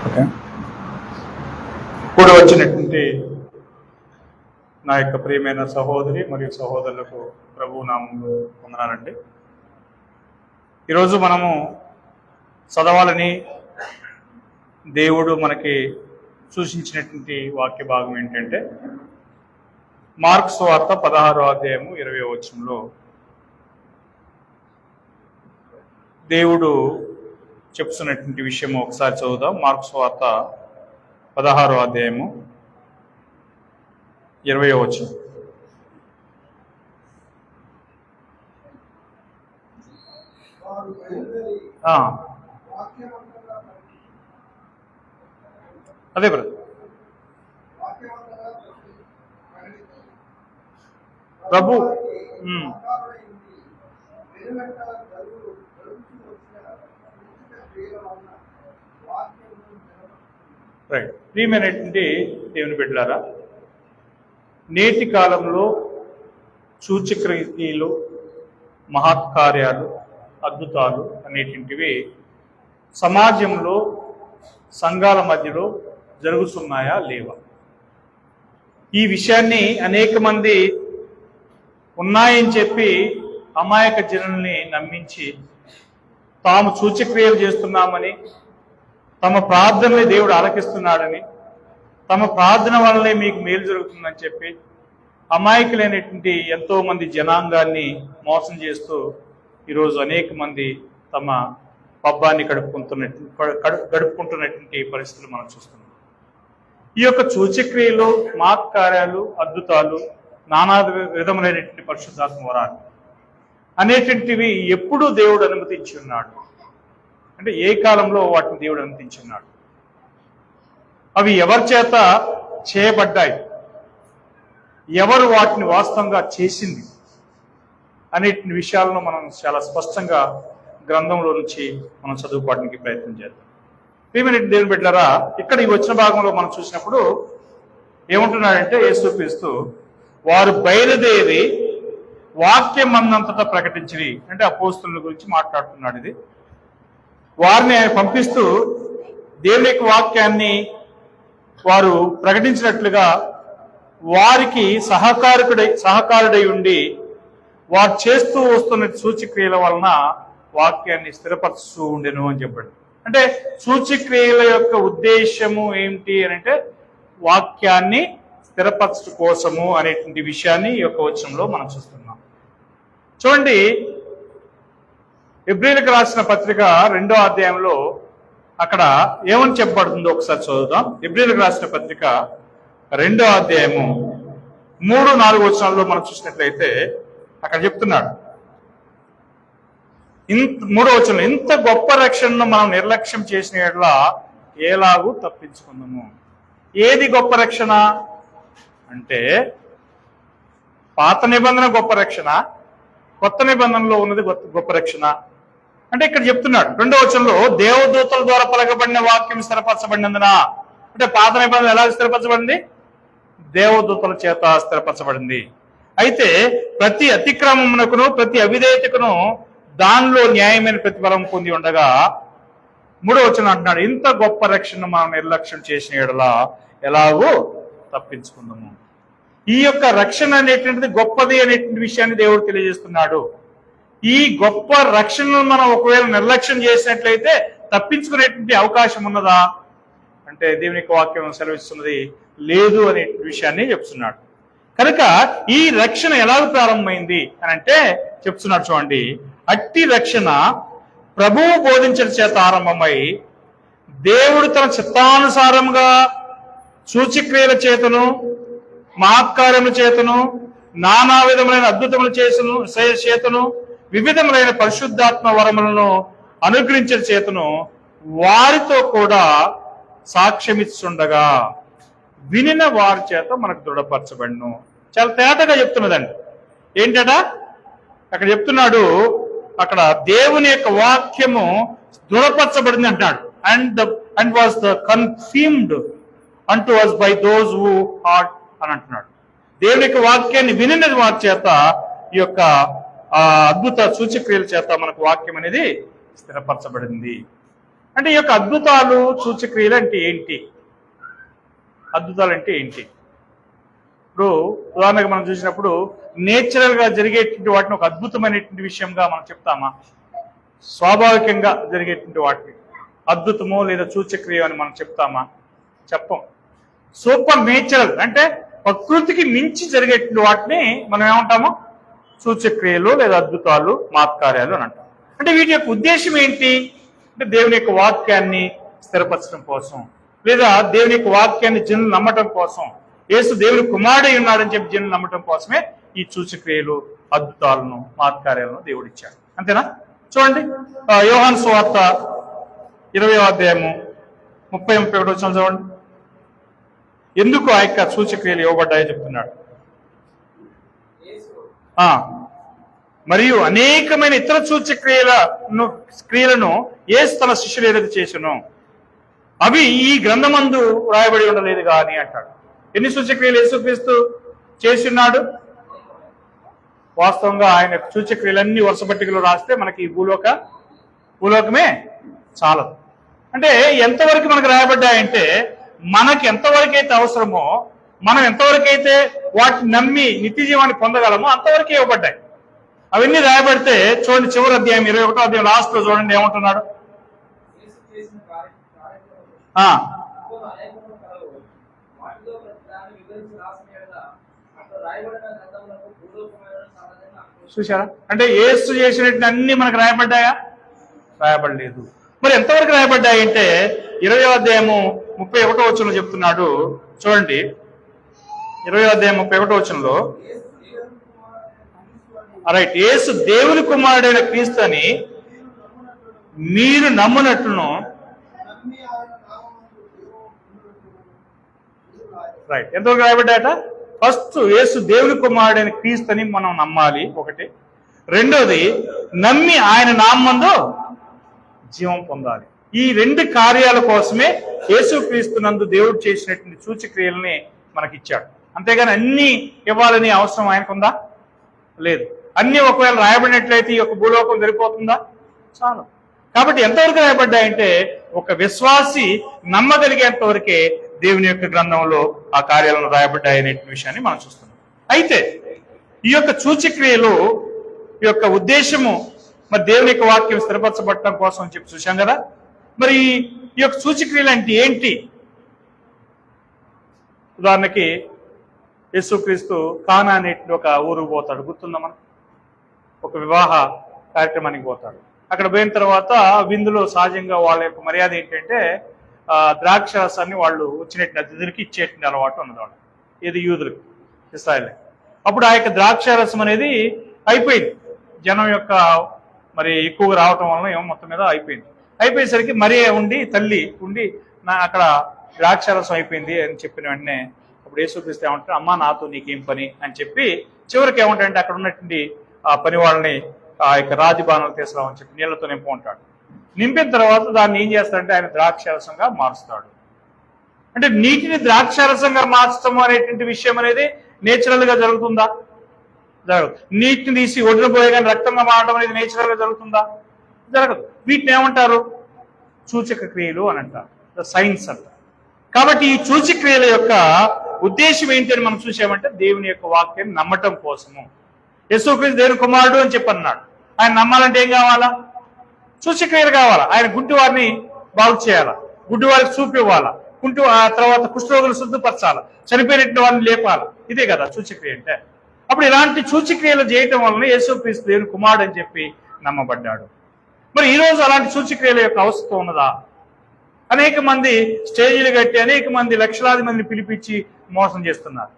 Okay, ఇప్పుడు వచ్చినటువంటి నా యొక్క ప్రియమైన సహోదరి మరియు సహోదరులకు ప్రభు నామంలో వందనాలండి. ఈరోజు మనము చదవాలని దేవుడు మనకి సూచించినటువంటి వాక్య భాగం ఏంటంటే మార్కు సువార్త 16వ అధ్యాయము 20వ వచనంలో దేవుడు చెప్తున్నటువంటి విషయము ఒకసారి చదువుదాం. మార్కు సువార్త 16వ అధ్యాయము 20వ వచనం. అదే బ్రదర్, ప్రభు రైట్. ప్రియమైనటువంటి దేవుని బిడ్డలారా, నేటి కాలంలో సూచక్రియలు, మహత్కార్యాలు, అద్భుతాలు అనేటువంటివి సమాజంలో సంఘాల మధ్యలో జరుగుతున్నాయా లేవా? ఈ విషయాన్ని అనేక మంది ఉన్నాయని చెప్పి అమాయక జనుల్ని నమ్మించి తాము సూచక్రియలు చేస్తున్నామని, తమ ప్రార్థనని దేవుడు ఆలకిస్తున్నాడని, తమ ప్రార్థన వల్లనే మీకు మేలు జరుగుతుందని చెప్పి అమాయకులైనటువంటి ఎంతో మంది జనాంగాన్ని మోసం చేస్తూ ఈరోజు అనేక మంది తమ పబ్బాన్ని గడుపుకుంటున్నటువంటి పరిస్థితులు మనం చూస్తున్నాం. ఈ యొక్క సూచక్రియలు, మహత్కార్యాలు, అద్భుతాలు, నానా విధములైనటువంటి పరిశుద్ధాత్మ వరాలు అనేటువంటివి ఎప్పుడూ దేవుడు అనుమతించి ఉన్నాడు. అంటే ఏ కాలంలో వాటిని దేవుడు అనుమతించి ఉన్నాడు? అవి ఎవరి చేత చేయబడ్డాయి, ఎవరు వాటిని వాస్తవంగా చేసింది అనే విషయాలను మనం చాలా స్పష్టంగా గ్రంథంలో నుంచి మనం చదువుకోవడానికి ప్రయత్నం చేద్దాం. ప్రియమైన దేవుని బిడ్డలారా, ఇక్కడ ఈ వచ్చిన భాగంలో మనం చూసినప్పుడు ఏమంటున్నాడంటే యేసుక్రీస్తు వారు బయలుదేరి వాక్యం అన్నంతటా ప్రకటించి, అంటే అపోస్తుల గురించి మాట్లాడుతున్నాడు. ఇది వారిని ఆయన పంపిస్తూ దేవుని యొక్క వాక్యాన్ని వారు ప్రకటించినట్లుగా వారికి సహకారుడై ఉండి వారు చేస్తూ వస్తున్న సూచక్రియల వలన వాక్యాన్ని స్థిరపరుస్తూ ఉండెను అని చెప్పాడు. అంటే సూచక్రియల యొక్క ఉద్దేశము ఏమిటి అని అంటే వాక్యాన్ని స్థిరపరచడం కోసము అనేటువంటి విషయాన్ని ఈ యొక్క వచనంలో మనం చూస్తున్నాం. చూడండి, హెబ్రీయులకు రాసిన పత్రిక 2వ అధ్యాయంలో అక్కడ ఏమని చెప్పబడుతుందో ఒకసారి చదువుదాం. హెబ్రీయులకు రాసిన పత్రిక 2వ అధ్యాయము 3-4 వచనాల్లో మనం చూసినట్లయితే అక్కడ చెప్తున్నాడు, 3వ వచనంలో, ఇంత గొప్ప రక్షణను మనం నిర్లక్ష్యం చేసిన యెడల ఎలాగూ తప్పించుకుందాము. ఏది గొప్ప రక్షణ అంటే పాత నిబంధన గొప్ప రక్షణ, కొత్త నిబంధనలో ఉన్నది గొప్ప రక్షణ. అంటే ఇక్కడ చెప్తున్నాడు 2వ వచనంలో, దేవదూతల ద్వారా పలకబడిన వాక్యం స్థిరపరచబడినందున. అంటే పాత నిబంధన ఎలా స్థిరపరచబడింది? దేవదూతల చేత స్థిరపరచబడింది. అయితే ప్రతి అతిక్రమమునకును ప్రతి అవిధేయతకును దానిలో న్యాయమైన ప్రతిఫలం పొంది ఉండగా 3వ వచనం అంటున్నాడు, ఇంత గొప్ప రక్షణ మనం నిర్లక్ష్యం చేసిన యెడల ఎలాగో తప్పించుకుందాము. ఈ యొక్క రక్షణ అనేటువంటిది గొప్పది అనేటువంటి విషయాన్ని దేవుడు తెలియజేస్తున్నాడు. ఈ గొప్ప రక్షణను మనం ఒకవేళ నిర్లక్ష్యం చేసినట్లయితే తప్పించుకునేటువంటి అవకాశం ఉన్నదా అంటే దేవుని యొక్క వాక్యం సెలవిస్తున్నది లేదు అనే విషయాన్ని చెప్తున్నాడు. కనుక ఈ రక్షణ ఎలాగ ప్రారంభమైంది అని అంటే చెప్తున్నాడు. చూడండి, అట్టి రక్షణ ప్రభువు బోధించడం చేత ఆరంభమై దేవుడు తన చిత్తానుసారంగా సూచక్రియల చేతను, మహత్కార్యముల చేతను, నానా విధములైన అద్భుతములు చేతను, వివిధములైన పరిశుద్ధాత్మ వరములను అనుగ్రహించిన చేతను వారితో కూడా సాక్ష్యమిస్తుండగా వినిన వారి చేత మనకు దృఢపరచబడిను. చాలా తేటగా చెప్తున్నదండి. ఏంటట అక్కడ చెప్తున్నాడు, అక్కడ దేవుని యొక్క వాక్యము దృఢపరచబడింది అంటాడు. And was the confirmed unto us by those who heard అని అంటున్నాడు. దేవుని యొక్క వాక్యాన్ని వినిన వారి చేత ఈ యొక్క అద్భుత సూచక్రియల చేత మనకు వాక్యం అనేది స్థిరపరచబడింది. అంటే ఈ యొక్క అద్భుతాలు సూచక్రియలు అంటే ఏంటి? అద్భుతాలు అంటే ఏంటి? ఇప్పుడు ఉదాహరణకు మనం చూసినప్పుడు నేచురల్ గా జరిగేటువంటి వాటిని ఒక అద్భుతమైనటువంటి విషయంగా మనం చెప్తామా? స్వాభావికంగా జరిగేటువంటి వాటిని అద్భుతమో లేదా సూచక్రియ అని మనం చెప్తామా? చెప్పం. సూపర్ నేచురల్ అంటే ప్రకృతికి మించి జరిగేటువంటి వాటిని మనం ఏమంటాము? సూచక్రియలు లేదా అద్భుతాలు, మహత్కార్యాలు అని అంటాం. అంటే వీటి యొక్క ఉద్దేశం ఏంటి అంటే దేవుని యొక్క వాక్యాన్ని స్థిరపరచడం కోసం, లేదా దేవుని యొక్క వాక్యాన్ని జనులు నమ్మటం కోసం, యేసు దేవుని కుమారుడై ఉన్నాడని చెప్పి జనులు నమ్మటం కోసమే ఈ సూచక్రియలు, అద్భుతాలను, మహత్కార్యాలను దేవుడు ఇచ్చాడు. అంతేనా? చూడండి, యోహాను సువార్త 20వ అధ్యాయము 30-31 వచనం చూడండి. ఎందుకు ఆ యొక్క సూచక్రియలు ఇవ్వబడ్డాయో చెప్తున్నాడు. మరియు అనేకమైన ఇతర క్రియలను యేసు తన శిష్యులు ఏదైతే చేసెనో అవి ఈ గ్రంథమందు రాయబడి ఉండలేదు కానీ అంటాడు. ఎన్ని సూచక్రియలు యేసుక్రీస్తు చేస్తున్నాడు? వాస్తవంగా ఆయన సూచక్రియలన్నీ వరుస పట్టికలో రాస్తే మనకి ఈ భూలోకమే చాలదు. అంటే ఎంతవరకు మనకు రాయబడ్డాయంటే మనకి ఎంతవరకు అయితే అవసరమో, మనం ఎంతవరకైతే వాటిని నమ్మి నిత్య జీవాన్ని పొందగలమో అంతవరకే ఇవ్వబడ్డాయి. అవన్నీ రాయబడితే చూడండి, చివరి అధ్యాయం 21వ అధ్యాయం లాస్ట్ లో చూడండి ఏమంటున్నాడు. చూసారా? అంటే యేసు చేసినట్టు అన్ని మనకు రాయబడ్డాయా? రాయబడలేదు. మరి ఎంతవరకు రాయబడ్డాయి అంటే 20వ అధ్యాయము 31వ వచనంలో చెప్తున్నాడు. చూడండి, 20వ అధ్యాయం 31వ వచనంలో రైట్, యేసు దేవుని కుమారుడైన క్రీస్తు అని మీరు నమ్మునట్లును. రైట్, ఎంతవరకు రాయబడ్డాయట? ఫస్ట్ యేసు దేవుని కుమారుడైన క్రీస్తు అని మనం నమ్మాలి, ఒకటి. రెండోది, నమ్మి ఆయన నామమందు జీవం పొందాలి. ఈ రెండు కార్యాల కోసమే యేసుక్రీస్తునందు దేవుడు చేసినటువంటి సూచక్రియల్ని మనకిచ్చాడు. అంతేగాని అన్ని ఇవ్వాలని అవసరం ఆయనకుందా? లేదు. అన్ని ఒకవేళ రాయబడినట్లయితే ఈ యొక్క భూలోకం సరిపోతుందా? చాలు. కాబట్టి ఎంతవరకు రాయబడ్డాయంటే ఒక విశ్వాసి నమ్మగలిగేంత వరకే దేవుని యొక్క గ్రంథంలో ఆ కార్యాలను రాయబడ్డాయనే విషయాన్ని మనం చూస్తున్నాం. అయితే ఈ యొక్క సూచక్రియలు యొక్క ఉద్దేశము మరి దేవుని యొక్క వాక్యం స్థిరపరచబడటం కోసం అని చెప్పి చూశాం కదా. మరి ఈ యొక్క సూచక్రియలు అంటే ఏంటి? ఉదాహరణకి యేసుక్రీస్తు కానా అనేటువంటి ఒక ఊరుకు పోతాడు, గుర్తుందా మనం? ఒక వివాహ కార్యక్రమానికి పోతాడు. అక్కడ పోయిన తర్వాత విందులో సహజంగా వాళ్ళ యొక్క మర్యాద ఏంటంటే ద్రాక్ష రసాన్ని వాళ్ళు వచ్చినట్టు అతిథులకి ఇచ్చేటువంటి అలవాటు ఉన్నది వాళ్ళు, ఇది యూదులకి, ఇశ్రాయేల్. అప్పుడు ఆ యొక్క ద్రాక్ష రసం అనేది అయిపోయింది, జనం యొక్క మరి ఎక్కువగా రావటం వలన ఏమో మొత్తం మీద అయిపోయేసరికి మరీ తల్లి ఉండి అక్కడ ద్రాక్ష రసం అయిపోయింది అని చెప్పిన వెంటనే అప్పుడు యేసుక్రీస్తు ఏమంటారు, అమ్మా నాతో నీకేం పని అని చెప్పి చివరికి ఏమంటారంటే అక్కడ ఉన్నటువంటి ఆ పని వాళ్ళని ఆ యొక్క రాజబాణాలు తీసుకురావని చెప్పి నీళ్లతో నింపు ఉంటాడు. నింపిన తర్వాత దాన్ని ఏం చేస్తాడంటే ఆయన ద్రాక్షరసంగా మారుస్తాడు. అంటే నీటిని ద్రాక్షరసంగా మార్చడం అనేటువంటి విషయం అనేది నేచురల్ గా జరుగుతుందా? జరగదు. నీటిని తీసి ఒడిన పోయగానే రక్తంగా మారడం అనేది నేచురల్ గా జరుగుతుందా? జరగదు. వీటిని ఏమంటారు? సూచక క్రియలు అని అంటారు, సైన్స్ అంటారు. కాబట్టి ఈ సూచక్రియల యొక్క ఉద్దేశం ఏంటి అని మనం చూసామంటే దేవుని యొక్క వాక్యాన్ని నమ్మటం కోసము. యేసుక్రీస్తు దేవుని కుమారుడు అని చెప్పి అన్నాడు. ఆయన నమ్మాలంటే ఏం కావాలా? సూచక్రియలు కావాలా. ఆయన గుడ్డి వారిని బాగు చేయాలా, గుడ్డి వారికి చూపు ఇవ్వాలా, ఆ తర్వాత కుష్ఠరోగులు శుద్ధపరచాలా, చనిపోయినట్టు వారిని లేపాలా. ఇదే కదా సూచక్రియ అంటే. అప్పుడు ఇలాంటి సూచక్రియలు చేయటం వలన యేసుక్రీస్తు దేవుని కుమారుడు అని చెప్పి నమ్మబడ్డాడు. మరి ఈరోజు అలాంటి సూచక్రియల యొక్క అవసరం ఉన్నదా? అనేక మంది స్టేజీలు కట్టి అనేక మంది లక్షలాది మందిని పిలిపించి మోసం చేస్తున్నారు.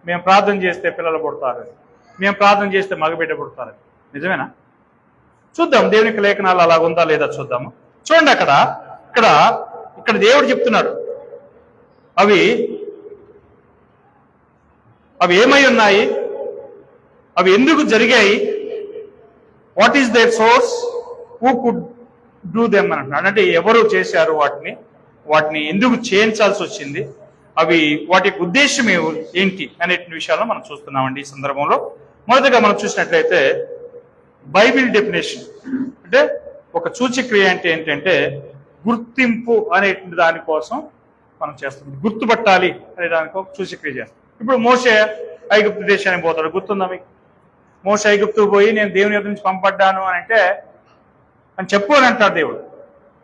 మేము ప్రార్థన చేస్తే పిల్లలు పుడతారు, మేము ప్రార్థన చేస్తే మగబిడ్డ పుడతారు. నిజమేనా? చూద్దాం దేవుని యొక్క లేఖనాలు అలా ఉందా లేదా చూద్దాము. చూడండి, ఇక్కడ దేవుడు చెప్తున్నాడు, అవి ఏమై ఉన్నాయి, అవి ఎందుకు జరిగాయి, what is their source, who could do them అని అంటున్నాడు. అంటే ఎవరు చేశారు వాటిని ఎందుకు చేయించాల్సి వచ్చింది, వాటి యొక్క ఉద్దేశం ఏంటి అనే విషయాల్లో మనం చూస్తున్నామండి. ఈ సందర్భంలో మొదటగా మనం చూసినట్లయితే బైబిల్ డెఫినేషన్ అంటే ఒక సూచక్రియ అంటే ఏంటంటే గుర్తింపు అనేటువంటి దానికోసం మనం చేస్తాం. గుర్తుపట్టాలి అనే దానికి ఒక సూచక్రియ చేస్తాం. ఇప్పుడు మోషే ఐగుప్తు దేశానికి పోతాడు, గుర్తుందా మీకు? మోషే ఐగుప్తుకు పోయి నేను దేవుని ఎదురు నుంచి పంపడ్డాను అని అంటే అని చెప్పు అని అంటాడు దేవుడు.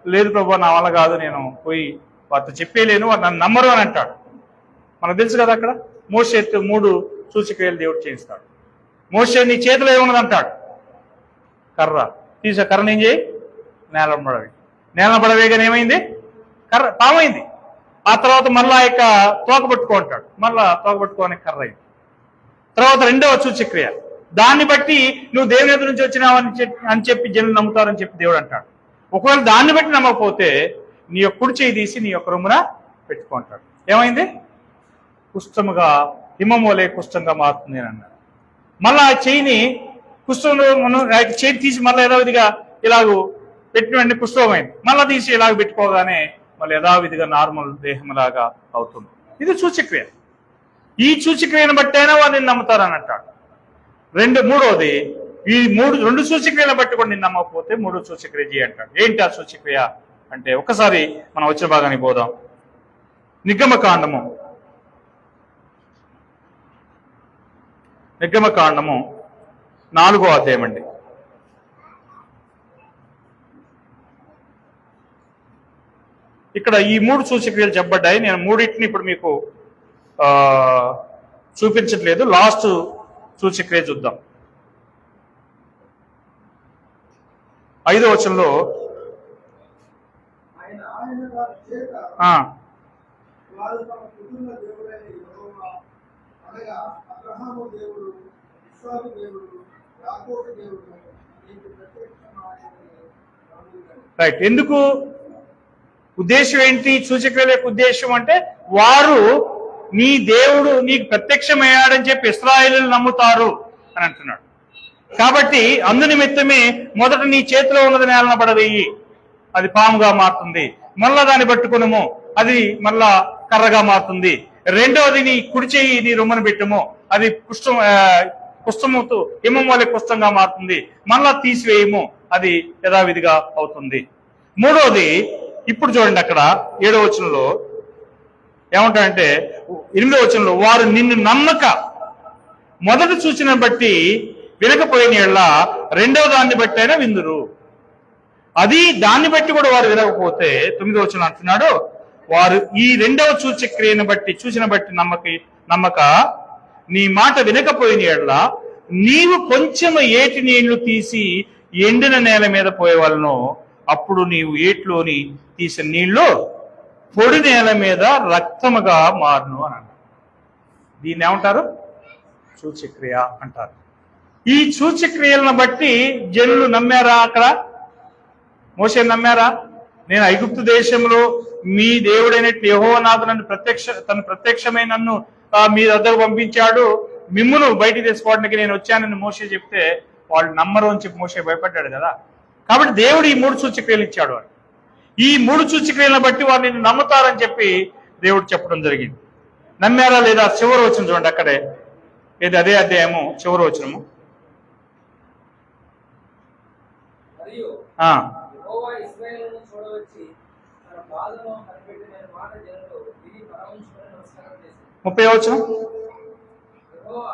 లేదు ప్రభు, నా వల్ల కాదు, నేను పోయి వారితో చెప్పేలేను, వారు నన్ను నమ్మరు అని అంటాడు. మనకు తెలుసు కదా, అక్కడ మోషే 3 సూచక్రియలు దేవుడు చేయిస్తాడు. మోషే నీ చేతిలో ఏమున్నది అంటాడు, కర్ర తీసే, కర్రను ఏం చేయి, నేల పడవి. నేల పడవేగానే ఏమైంది, కర్ర పామైంది. ఆ తర్వాత మళ్ళా యొక్క తోక పట్టుకో అంటాడు, మళ్ళా తోక పట్టుకోని కర్ర అయింది. తర్వాత 2వ సూచక్రియ, దాన్ని బట్టి నువ్వు దేవుని ఎదురు నుంచి వచ్చినావు అని చెప్పి జనులు నమ్ముతారని చెప్పి దేవుడు అంటాడు. ఒకవేళ దాన్ని బట్టి నమ్మకపోతే నీ యొక్క కుడి చేయి తీసి నీ యొక్క రొమ్మున పెట్టుకుంటాడు. ఏమైంది, కుష్ఠముగా హిమమోలే కుష్ఠంగా మారుతుంది అని అన్నాడు. మళ్ళా ఆ చేయిని కుష్ఠంలో చేయి తీసి మళ్ళీ యథావిధిగా ఇలాగూ పెట్టిన కుష్ఠమైంది. మళ్ళీ తీసి ఇలాగ పెట్టుకోగానే మళ్ళీ యథావిధిగా నార్మల్ దేహంలాగా అవుతుంది. ఇది సూచక్రియ. ఈ సూచక్రియను బట్టైనా వారిని నమ్ముతారని అంటాడు. మూడవది, ఈ 2 సూచక్రియలను బట్టి కూడా నిన్ను నమ్మకపోతే 3వ సూచక్రియ చేయి అంటాడు. ఏంటి ఆ సూచక్రియ అంటే, ఒకసారి మనం వచ్చిన భాగానికి పోదాం. నిర్గమకాండము 4వ అధ్యాయం అండి. ఇక్కడ ఈ 3 సూచక్రియలు చెప్పబడ్డాయి. నేను 3 ఇప్పుడు మీకు చూపించట్లేదు. లాస్ట్ సూచక్రియ చూద్దాం. 5వ వచనంలో రైట్. ఎందుకు, ఉద్దేశం ఏంటి? సూచక్రియల యొక్క ఉద్దేశం అంటే వారు నీ దేవుడు నీకు ప్రత్యక్షమయ్యాడని చెప్పి ఇశ్రాయేలీయులు నమ్ముతారు అని అంటున్నాడు. కాబట్టి అందునిమిత్తమే మొదట నీ చేతిలో ఉన్నది నేలన పడవేయి, అది పాముగా మారుతుంది. మళ్ళా దాన్ని పట్టుకునము, అది మళ్ళా కర్రగా మారుతుంది. 2వది నీ కుడి చేయి నీ రొమ్మను పెట్టము, అది కుష్ఠముతో హిమం వలె కుష్ఠంగా మారుతుంది. మళ్ళా తీసివేయము, అది యథావిధిగా అవుతుంది. 3వది, ఇప్పుడు చూడండి అక్కడ 7వ వచనంలో ఏమంటాడంటే, 8వ వచనంలో వారు నిన్ను నమ్మక మొదటి సూచన బట్టి వినకపోయిన యెడల 2వ దాన్ని బట్టి అయినా విందురు. అది దాన్ని బట్టి కూడా వారు వినకపోతే 9వ వచనం అంటున్నాడు, వారు ఈ 2వ సూచక్రియను బట్టి సూచన బట్టి నమ్మక నీ మాట వినకపోయిన యెడల నీవు కొంచెం ఏటి నీళ్లు తీసి ఎండిన నేల మీద పోయేవాళ్ళను, అప్పుడు నీవు ఏట్లోని తీసిన నీళ్లు పొడి నేల మీద రక్తముగా మారును అని అన్నారు. దీన్ని ఏమంటారు? సూచక్రియ అంటారు. ఈ సూచక్రియలను బట్టి జనులు నమ్మారా? అక్కడ మోషే నమ్మారా? నేను ఐగుప్తు దేశంలో మీ దేవుడైన యెహోవా నాథు నన్ను ప్రత్యక్షమై నన్ను మీ దగ్గరకు పంపించాడు, మిమ్మును బయటికి తీసుకోవడానికి నేను వచ్చానని మోషే చెప్తే వాళ్ళు నమ్మరు అని చెప్పి మోషే భయపడ్డాడు కదా. కాబట్టి దేవుడు ఈ 3 సూచక్రియలు ఇచ్చాడు. వాడు ఈ 3 సూచక్రియలను బట్టి వారు నిన్ను నమ్ముతారని చెప్పి దేవుడు చెప్పడం జరిగింది. నమ్మారా లేదా? చివరి వచనం చూడండి, అక్కడే ఏది అదే అధ్యాయము చివరి వచనము. యెహోవా ఇశ్రాయేలును చూడవచ్చి తన పాదమును కనిపెట్టిన మాట జనులు విని పరమేశ్వరుని నమస్కారం చేశారు. 30వ వచనం. యెహోవా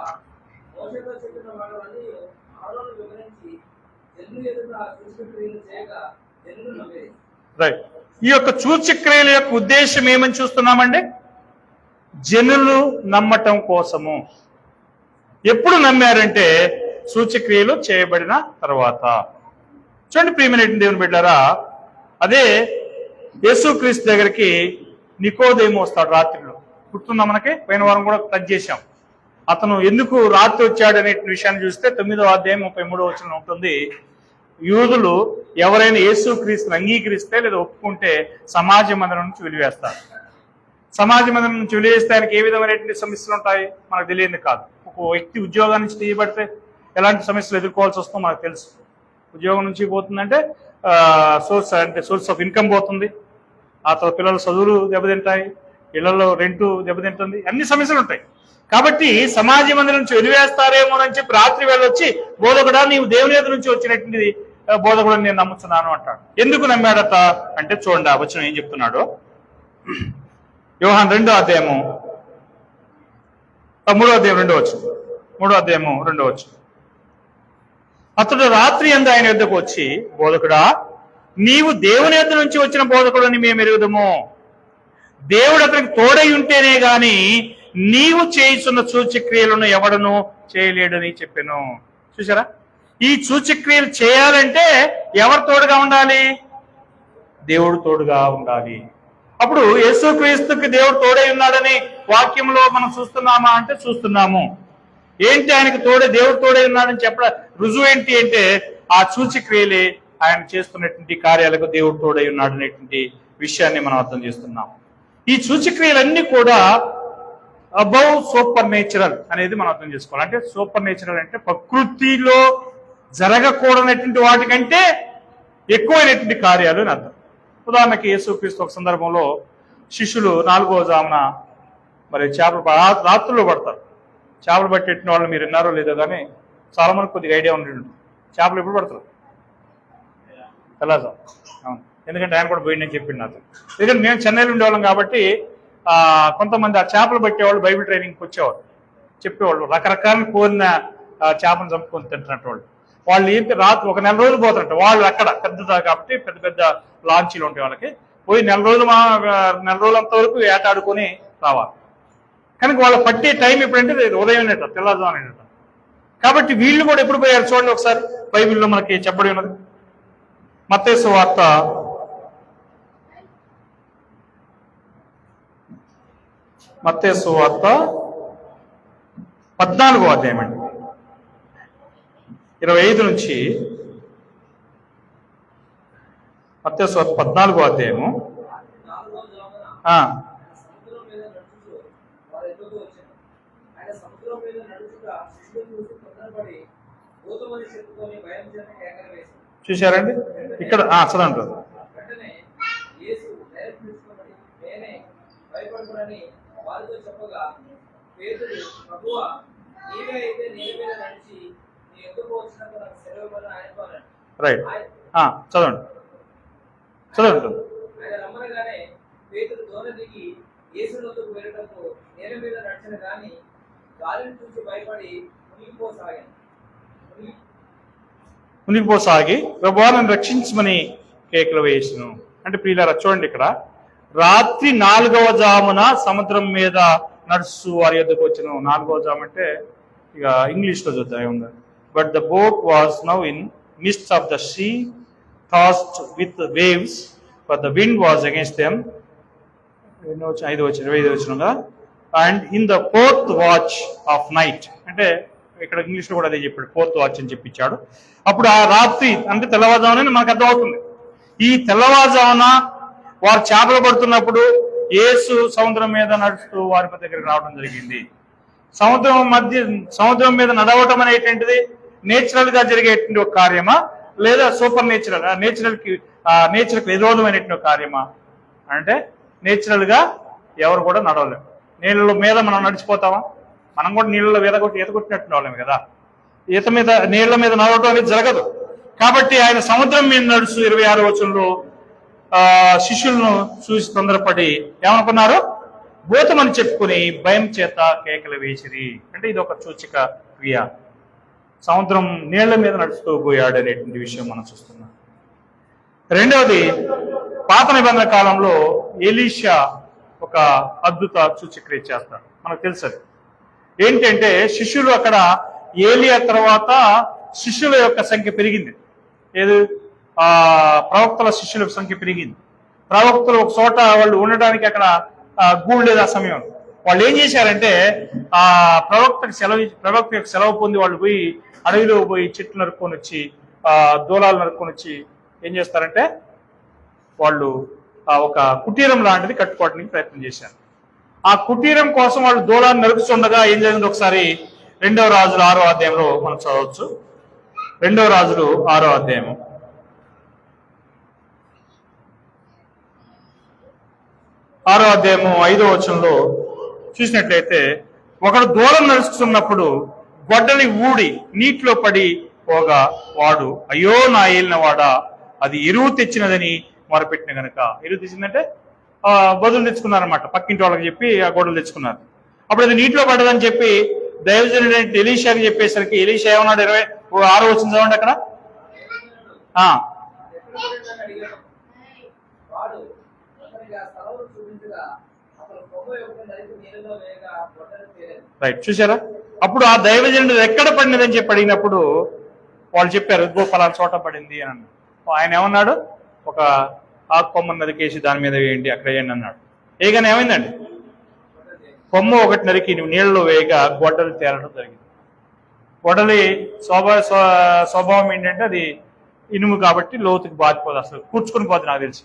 మోషేతో చెప్పిన మాటలన్నీ అహరోను వివరించి జనుల ఎదుట సూచక్రియలు చేయగా జనులు నమ్మారు. రైట్. ఈ యొక్క సూచక్రియల యొక్క ఉద్దేశం ఏమని చూస్తున్నామండి? జనులు నమ్మటం కోసము. ఎప్పుడు నమ్మారంటే సూచక్రియలు చేయబడిన తర్వాత. చూడండి ప్రియమైన దేవుని బిడ్డారా, అదే యేసుక్రీస్తు దగ్గరికి నికోదేము వస్తాడు రాత్రిలో. గుర్తుందా మనకి? పోయిన వారం కూడా టచ్ చేశాం. అతను ఎందుకు రాత్రి వచ్చాడు అనే విషయాన్ని చూస్తే 9వ అధ్యాయం 33వ వచనం ఉంటుంది. యూదులు ఎవరైనా యేసుక్రీస్తుని అంగీకరిస్తే లేదా ఒప్పుకుంటే సమాజ మందిరం నుంచి వెలివేస్తారు. సమాజ మందిరం నుంచి వెలివేస్తానికి ఏ విధమైనటువంటి సమస్యలు ఉంటాయి మనకు తెలియదు కాదు. ఒక వ్యక్తి ఉద్యోగం నుంచి తీయబడితే ఎలాంటి సమస్యలు ఎదుర్కోవాల్సి వస్తుందో మనకు తెలుసు. ఉద్యోగం నుంచి పోతుందంటే సోర్స్ ఆఫ్ ఇన్కమ్ పోతుంది. ఆ తర్వాత పిల్లల చదువులు దెబ్బతింటాయి, ఇళ్లలో రెంటు దెబ్బతింటుంది, అన్ని సమస్యలు ఉంటాయి. కాబట్టి సమాజ మందిరం నుంచి వెలివేస్తారేమో అని చెప్పి రాత్రి వెళ్ళొచ్చి బోధకుడా నీవు దేవుని ఎదురు నుంచి వచ్చినటువంటిది బోధకుడు నేను నమ్ముతున్నాను అంటాడు. ఎందుకు నమ్మాడట అంటే చూడండి ఆ వచనం ఏం చెప్తున్నాడు. యోహాను 2వ అధ్యాయము 3వ అధ్యాయం 2వ వచనం. 3వ అధ్యాయము 2వ వచనం. అతడు రాత్రి యందు ఆయన యొద్దకు వచ్చి, బోధకుడా, నీవు దేవుని యొద్ద నుంచి వచ్చిన బోధకుడని మేము ఎరుగుదము. దేవుడు అతనికి తోడై ఉంటేనే గాని నీవు చేయిస్తున్న సూచక్రియలను ఎవడను చేయలేడని చెప్పాను. చూసారా, ఈ సూచక్రియలు చేయాలంటే ఎవరు తోడుగా ఉండాలి? దేవుడు తోడుగా ఉండాలి. అప్పుడు యేసుక్రీస్తుకి దేవుడు తోడై ఉన్నాడని వాక్యంలో మనం చూస్తున్నామా అంటే చూస్తున్నాము. ఏంటి ఆయనకు దేవుడు తోడై ఉన్నాడని చెప్పడం రుజువు ఏంటి అంటే ఆ సూచక్రియలే ఆయన చేస్తున్నటువంటి కార్యాలకు దేవుడు తోడై ఉన్నాడు అనేటువంటి విషయాన్ని మనం అర్థం చేస్తున్నాం. ఈ సూచక్రియలన్నీ కూడా అబౌవ్ సూపర్ నేచురల్ అనేది మనం అర్థం చేసుకోవాలి. అంటే సూపర్ నేచురల్ అంటే ప్రకృతిలో జరగకూడనటువంటి వాటికంటే ఎక్కువైనటువంటి కార్యాలు అని అర్థం. ఉదాహరణకి యేసుక్రీస్తు ఒక సందర్భంలో శిష్యులు 4వ జామున మరి చేపలు రాత్రుల్లో పడతారు. చేపలు పట్టేటిన వాళ్ళు మీరు విన్నారో లేదో కానీ చాలా మందికి కొద్దిగా ఐడియా ఉండి ఉంటుంది. చేపలు ఎప్పుడు పడతారు? తెల్లారు. అవును, ఎందుకంటే ఆయన కూడా పోయిందని చెప్పింది నాకు. ఎందుకంటే మేము చెన్నైలో ఉండేవాళ్ళం కాబట్టి కొంతమంది ఆ చేపలు పట్టేవాళ్ళు బైబిల్ ట్రైనింగ్కి వచ్చేవాళ్ళు, చెప్పేవాళ్ళు రకరకాల కోరిన చేపను చంపుకొని తింటున్నట్టు వాళ్ళు ఏంటి రాత్రి ఒక నెల రోజులు పోతారంట. వాళ్ళు అక్కడ పెద్దదా కాబట్టి పెద్ద పెద్ద లాంచీలు ఉంటాయి వాళ్ళకి. పోయి నెల రోజులు అంతవరకు వేటాడుకొని రావాలి. కనుక వాళ్ళు పట్టే టైం ఎప్పుడంటే ఉదయం తెల్లవారుజామున. కాబట్టి వీళ్ళు కూడా ఎప్పుడు పోయారు చూడండి ఒకసారి. బైబిల్లో మనకి చెప్పబడి ఉన్నది. మత్తయి సువార్త 14వ అధ్యాయం అండి, 25 నుంచి. మత్తయి సువార్త 14వ అధ్యాయము. చూశారండి ఇక్కడ చదవండి. రైట్, చదవండి చదవండి. మునిగిపోసాగి ప్రభువా నన్ను రక్షించమని కేకలు వేసును. అంటే ప్రియులారా చూడండి, ఇక్కడ రాత్రి 4వ జామున సముద్రం మీద నడుస్తూ వారి యొద్దకు వచ్చిన. 4వ జాము అంటే ఇక ఇంగ్లీష్లో చూద్దాం ఏముంది. But the boat was now in midst of the sea, tossed with waves, but the wind was against them. 25 వచనంగా and in the 4th watch of night. అంటే ఇక్కడ ఇంగ్లీష్లో కూడా అదే చెప్పాడు, 4th watch అని చెప్పించాడు. అప్పుడు ఆ రాత్రి అంటే తెల్లవారుజామున మనకు అర్థమవుతుంది. ఈ తెల్లవారుజామున వారు చేపలు పడుతున్నప్పుడు యేసు సముద్రం మీద నడుస్తూ వారి దగ్గరికి రావడం జరిగింది. సముద్రం మీద నడవటం అనేటువంటిది నేచురల్ గా జరిగేటువంటి ఒక కార్యమా లేదా సూపర్ నేచురల్ నేచర్కి విరోధమైనటువంటి ఒక కార్యమా అంటే నేచురల్ గా ఎవరు కూడా నడవలేము. నీళ్ళ మీద మనం నడిచిపోతామా? మనం కూడా నీళ్ళలో ఈత కొట్టినట్టు వాళ్ళమే కదా. నీళ్ల మీద నడవటం అనేది జరగదు. కాబట్టి ఆయన సముద్రం మీద నడుస్తూ 26వ వచనంలో శిష్యులను చూసి తొందరపడి ఏమనుకున్నారు? భూతమని చెప్పుకుని భయం చేత కేకలు వేసిరి. అంటే ఇది ఒక సూచిక క్రియ. సముద్రం నీళ్ల మీద నడుస్తూ పోయాడు అనేటువంటి విషయం మనం చూస్తున్నాం. రెండవది, పాత నిబంధన కాలంలో ఎలీషా ఒక అద్భుత సూచక్రియ చేస్తాడు. మనకు తెలుసు అది ఏంటంటే శిష్యులు అక్కడ ఏలియా తర్వాత శిష్యుల యొక్క సంఖ్య పెరిగింది. ఏది ప్రవక్తల శిష్యుల సంఖ్య పెరిగింది. ప్రవక్తలు ఒక చోట వాళ్ళు ఉండడానికి అక్కడ గూడు లేదు. ఆ సమయం వాళ్ళు ఏం చేశారంటే ఆ ప్రవక్త యొక్క సెలవు పొంది వాళ్ళు పోయి అడవిలో పోయి చెట్లు నరుక్కొని వచ్చి దూలాలు నరుక్కొని వచ్చి ఏం చేస్తారంటే వాళ్ళు ఒక కుటీరం లాంటిది కట్టుకోవడానికి ప్రయత్నం చేశారు. ఆ కుటీరం కోసం వాళ్ళు దూలాన్ని నరుకుతుండగా ఏం జరిగింది ఒకసారి 2వ రాజులు 6వ అధ్యాయంలో మనం చదవచ్చు. 2వ రాజులు 6వ అధ్యాయము 5వ వచనంలో చూసినట్లయితే ఒకడు దూరం నడుస్తున్నప్పుడు గొడ్డలి ఊడి నీటిలో పడి పోగా వాడు అయ్యో నా ఏలిన వాడా, అది ఎరువు తెచ్చినదని మొరపెట్టిన గనుక. ఎరువు తెచ్చిందంటే గొడవలు తెచ్చుకున్నారనమాట. పక్కింటి వాళ్ళకి చెప్పి ఆ గొడవలు తెచ్చుకున్నారు. అప్పుడు అది నీటిలో పడ్డదని చెప్పి దైవజనుడు ఎలీషాకి చెప్పేసరికి ఎలీషా ఏమన్నాడు? 26 వచ్చింది చదవండి అక్కడ. రైట్, చూసారా? అప్పుడు ఆ దైవజనుడు ఎక్కడ పడినదని చెప్పి అడిగినప్పుడు వాళ్ళు చెప్పారు, ఇదిగో పలానా చోట పడింది అని అన్నాడు. ఆయన ఏమన్నాడు? ఒక ఆకు కొమ్మను నరికేసి దాని మీద వేయండి, అక్కడ వేయండి అన్నాడు. వేయగానే ఏమైందండి? కొమ్మ ఒకటి నరికి నువ్వు నీళ్ళలో వేయగా గొడ్డలి తేలడం జరిగింది. గొడ్డలి స్వభావం ఏంటంటే అది ఇనుము కాబట్టి లోతుకి బాధిపోదు, అసలు కూర్చుకుని పోదు. నాకు తెలిసి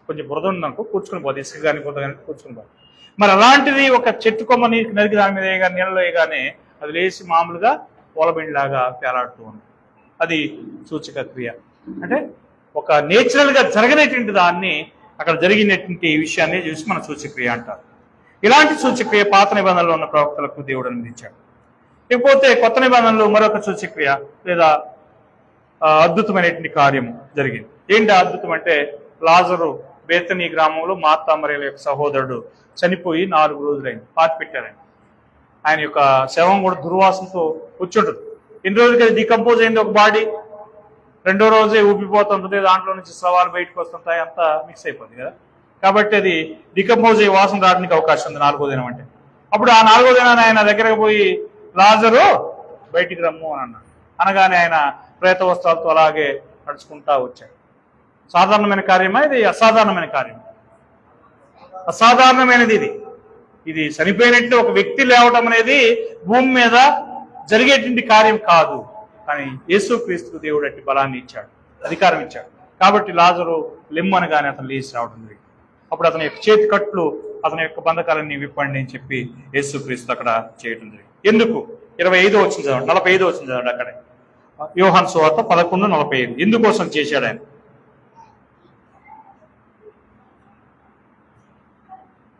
కొంచెం బురద ఉంది అనుకో, కూర్చుకుని పోదు, ఇసుక కానీ బురద కానీ కూర్చుకుని పోదు. మరి అలాంటిది ఒక చెట్టు కొమ్మ నరికి దాని మీద వేయగా నీళ్ళలో వేయగానే అది లేచి మామూలుగా పూలబిండిలాగా తేలాడుతూ ఉంది. అది సూచక క్రియ. అంటే ఒక నేచురల్ గా జరగనేటువంటి దాన్ని అక్కడ జరిగినటువంటి విషయాన్ని చూసి మన సూచక్రియ అంటారు. ఇలాంటి సూచక్రియ పాత నిబంధనలో ఉన్న ప్రవక్తలకు దేవుడు అందించాడు. ఇకపోతే కొత్త నిబంధనలో మరొక సూచక్రియ లేదా అద్భుతమైనటువంటి కార్యము జరిగింది. ఏంటి అద్భుతం అంటే, లాజరు బేతనీ గ్రామంలో మార్తా మరియల యొక్క సహోదరుడు చనిపోయి 4 రోజులైంది, పాతి పెట్టారండి. ఆయన యొక్క శవం కూడా దుర్వాసనతో కూర్చుంటుంది. ఎన్ని రోజులకి డికంపోజ్ అయింది ఒక బాడీ, 2వ రోజే ఊపిపోతుంటుంది, దాంట్లో నుంచి స్రవాలు బయటకు వస్తుంటాయి, అంతా మిక్స్ అయిపోతుంది కదా. కాబట్టి అది డికంపోజ్ అయ్యే వాసన రావడానికి అవకాశం ఉంది 4వ దినం అంటే. అప్పుడు ఆ 4వ దినాన్ని ఆయన దగ్గరకు పోయి లాజరు బయటికి రమ్ము అని అన్నాడు. అనగానే ఆయన ప్రేత వస్త్రాలతో అలాగే నడుచుకుంటా వచ్చాడు. సాధారణమైన కార్యమా ఇది? అసాధారణమైన కార్యం. అసాధారణమైనది ఇది చనిపోయినట్టు ఒక వ్యక్తి లేవటం అనేది భూమి మీద జరిగేటువంటి కార్యం కాదు. కానీ యేసుక్రీస్తు దేవుడు అట్టి బలాన్ని ఇచ్చాడు, అధికారం ఇచ్చాడు. కాబట్టి లాజరు లెమ్మనగానే అతను లేచి రావడం జరిగింది. అప్పుడు అతని యొక్క చేతి కట్లు, అతని యొక్క బంధకాలన్నీ విప్పండి అని చెప్పి యేసుక్రీస్తు అక్కడ చేయడం జరిగింది. ఎందుకు? 25 వచ్చింది చదవండి, 45 వచ్చింది చదవండి అక్కడే. యోహాను సువార్త 11:45. ఎందుకోసం చేశాడు ఆయన?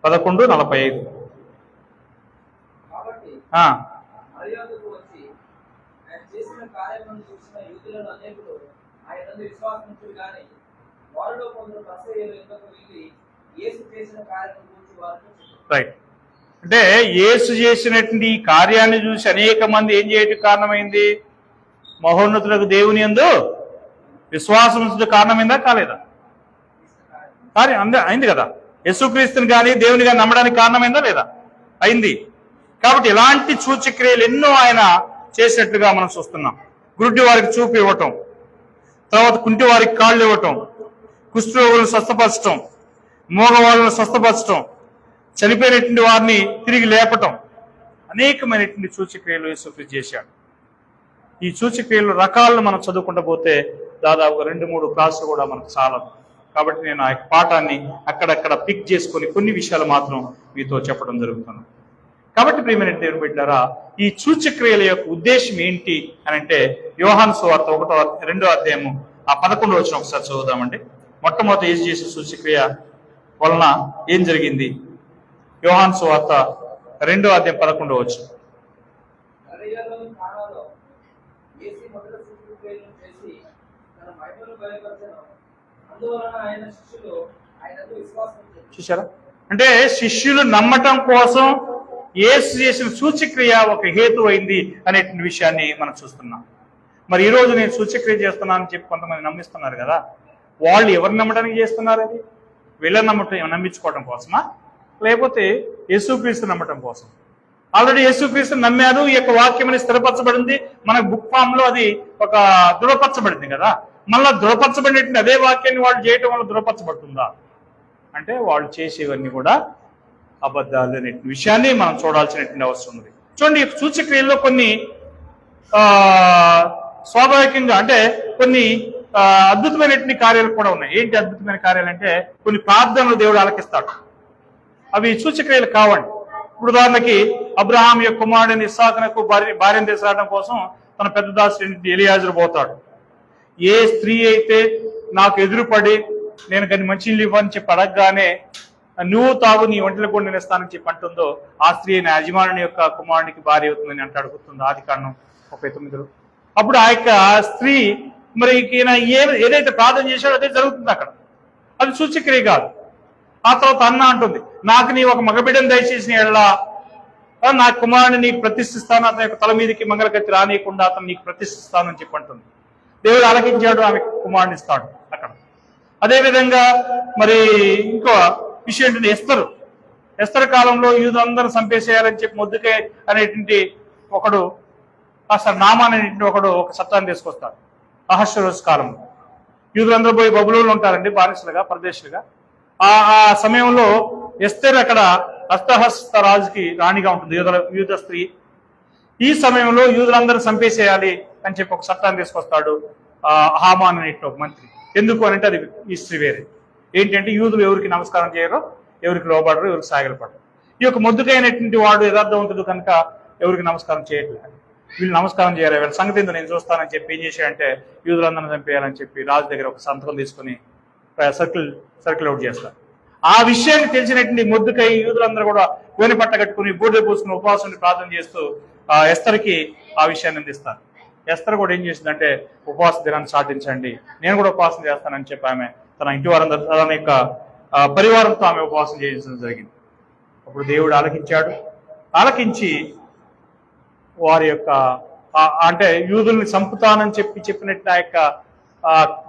11:45. రైట్. అంటే యేసు చేసినటువంటి ఈ కార్యాన్ని చూసి అనేక మంది ఏం చేయటం కారణమైంది? మహోన్నతులకు దేవుని యందు విశ్వాసం కారణమైందా కాలేదా? కార్యం అయింది కదా. యేసుక్రీస్తుని కానీ దేవుని కానీ నమ్మడానికి కారణమైందా లేదా? అయింది. కాబట్టి ఇలాంటి సూచక్రియలు ఎన్నో ఆయన చేసినట్లుగా మనం చూస్తున్నాం. గుడ్డి వారికి చూపు ఇవ్వటం, తర్వాత కుంటి వారికి కాళ్ళు ఇవ్వటం, కుష్ఠరోగులను స్వస్థపరచటం, మోగవాళ్ళను స్వస్థపరచటం, చనిపోయినటువంటి వారిని తిరిగి లేపటం, అనేకమైనటువంటి సూచక్రియలు యేసుక్రీస్తు చేశాడు. ఈ సూచక్రియల రకాలను మనం చదువుకుంటూ పోతే దాదాపుగా 2-3 క్లాసులు కూడా మనకు చాలదు. కాబట్టి నేను ఆ పాఠాన్ని అక్కడక్కడ పిక్ చేసుకొని కొన్ని విషయాలు మాత్రం మీతో చెప్పడం జరుగుతుంది. కాబట్టి ప్రియమైన దేవుని బిడ్డలారా, ఈ సూచక్రియల యొక్క ఉద్దేశం ఏంటి అని అంటే, యోహాను సువార్త 2వ అధ్యాయము 11వ వచనం ఒకసారి చదువుదామండి. మొట్టమొదటి యేసు చేసే సూచక్రియ వలన ఏం జరిగింది? యోహాను సువార్త 2వ అధ్యాయం 11వ వచనం. చూసారా? అంటే శిష్యులు నమ్మటం కోసం యేసు చేసిన సూచక్రియ ఒక హేతు అయింది అనే విషయాన్ని మనం చూస్తున్నాం. మరి ఈ రోజు నేను సూచక్రియ చేస్తున్నానని చెప్పి కొంతమంది నమ్మిస్తున్నారు కదా. వాళ్ళు ఎవరు నమ్మడానికి చేస్తున్నారు? అది వీళ్ళని నమ్మించుకోవడం కోసమా, లేకపోతే యేసుక్రీస్తు నమ్మటం కోసం? ఆల్రెడీ యేసుక్రీస్తు నమ్మారు, ఈ యొక్క వాక్యం అనేది స్థిరపరచబడింది, మన బుక్ ఫామ్ లో అది ఒక దృఢపరచబడింది కదా. మళ్ళా దృఢపరచబడినటువంటి అదే వాక్యాన్ని వాళ్ళు చేయటం వల్ల దృఢపరచబడుతుందా అంటే, వాళ్ళు చేసేవన్నీ కూడా అబద్ధాలు అనే విషయాన్ని మనం చూడాల్సినటువంటి అవసరం ఉంది. చూడండి, సూచక్రియల్లో కొన్ని స్వాభావికంగా అంటే కొన్ని అద్భుతమైనటువంటి కార్యాలు కూడా ఉన్నాయి. ఏంటి అద్భుతమైన కార్యాలు అంటే, కొన్ని ప్రార్థనలు దేవుడు ఆలకిస్తాడు, అవి సూచక్రియలు కావండి. ఇప్పుడు ఉదాహరణకి అబ్రహాం యొక్క కుమారుడిని ఇస్సాకునకు భార్యను తీసుకురావడం కోసం తన పెద్ద దాసుడు ఎలియాజరు పోతాడు. ఏ స్త్రీ అయితే నాకు ఎదురుపడి నేను కానీ మంచినీళ్ళు ఇవ్వని చెప్పి అడగగానే నువ్వు తాగు నీ ఒంటిలో కూడా నేను ఇస్తానని చెప్పి అంటుందో, ఆ స్త్రీ నా యజమానుని యొక్క కుమారునికి భార్య అవుతుందని అంటాడు. గుర్తుందో? ఆదికాండం 39. అప్పుడు ఆ యొక్క స్త్రీ మరి ఈయన ఏదైతే ప్రార్థన చేశాడో అదే జరుగుతుంది అక్కడ. అది సూచక్రియ కాదు. ఆ తర్వాత అన్న అంటుంది, నాకు నీ ఒక మగబిడ్డను దయచేసిన ఎడలా నా కుమారుని నీకు ప్రతిష్ఠిస్తాను, అతని యొక్క తల మీదకి మంగళకత్తి రానియకుండా అతను నీకు ప్రతిష్ఠిస్తాను అని చెప్పి అంటుంది. దేవుడు ఆలకించాడు, ఆమె కుమారుని ఇస్తాడు అక్కడ. అదేవిధంగా మరి ఇంకో విషయం ఏంటంటే ఎస్తరు కాలంలో యూదులందరూ చంపేసేయాలని చెప్పి మొద్దుకే అనేటువంటి ఒకడు, అసలు నామాన్ అనేటువంటి ఒకడు ఒక చట్టాన్ని తీసుకొస్తాడు అహష్వేరోషు కాలంలో. యూదులందరూ పోయి బబులోనులో ఉంటారండి, బానిసలుగా, పరదేశులుగా. ఆ సమయంలో ఎస్తేర్ అక్కడ అస్తహస్త రాజుకి రాణిగా ఉంటుంది, యూద స్త్రీ. ఈ సమయంలో యూదులందరూ చంపేసేయాలి అని చెప్పి ఒక చట్టాన్ని తీసుకొస్తాడు హామాన్ అనేటువంటి ఒక మంత్రి. ఎందుకు అంటే అది హిస్టరీ వేరే. ఏంటంటే యూదులు ఎవరికి నమస్కారం చేయరు, ఎవరికి లోబడరు, ఎవరికి సాగిలపడరు. ఈ యొక్క మొద్దుకైనటువంటి వాడు యథార్థవంతుడు కనుక ఎవరికి నమస్కారం చేయట్లేదు. వీళ్ళు నమస్కారం చేయాలి, వీళ్ళ సంగతి ఏందో నేను చూస్తానని చెప్పి ఏం చేశాడంటే యూదులందరినీ చంపేయాలని చెప్పి రాజు దగ్గర ఒక సంతకం తీసుకుని సర్కిల్ అవుట్ చేస్తారు. ఆ విషయాన్ని తెలిసినటువంటి మొద్దుకై యూదులందరూ కూడా గోనె పట్ట కట్టుకుని బూడిద పూసుకుని ఉపవాసం ప్రార్థన చేస్తూ ఎస్తర్కి ఆ విషయాన్ని అందిస్తారు. ఎస్తర్ కూడా ఏం చేసిందంటే ఉపవాస దినాన్ని సాధించండి, నేను కూడా ఉపవాసం చేస్తానని చెప్పి ఆమె తన ఇంటి వారందరూ తన యొక్క పరివారంతో ఆమె ఉపవాసం చేయించడం జరిగింది. అప్పుడు దేవుడు ఆలకించి వారి యొక్క అంటే యూదుల్ని చంపుతానని చెప్పినట్టు ఆ యొక్క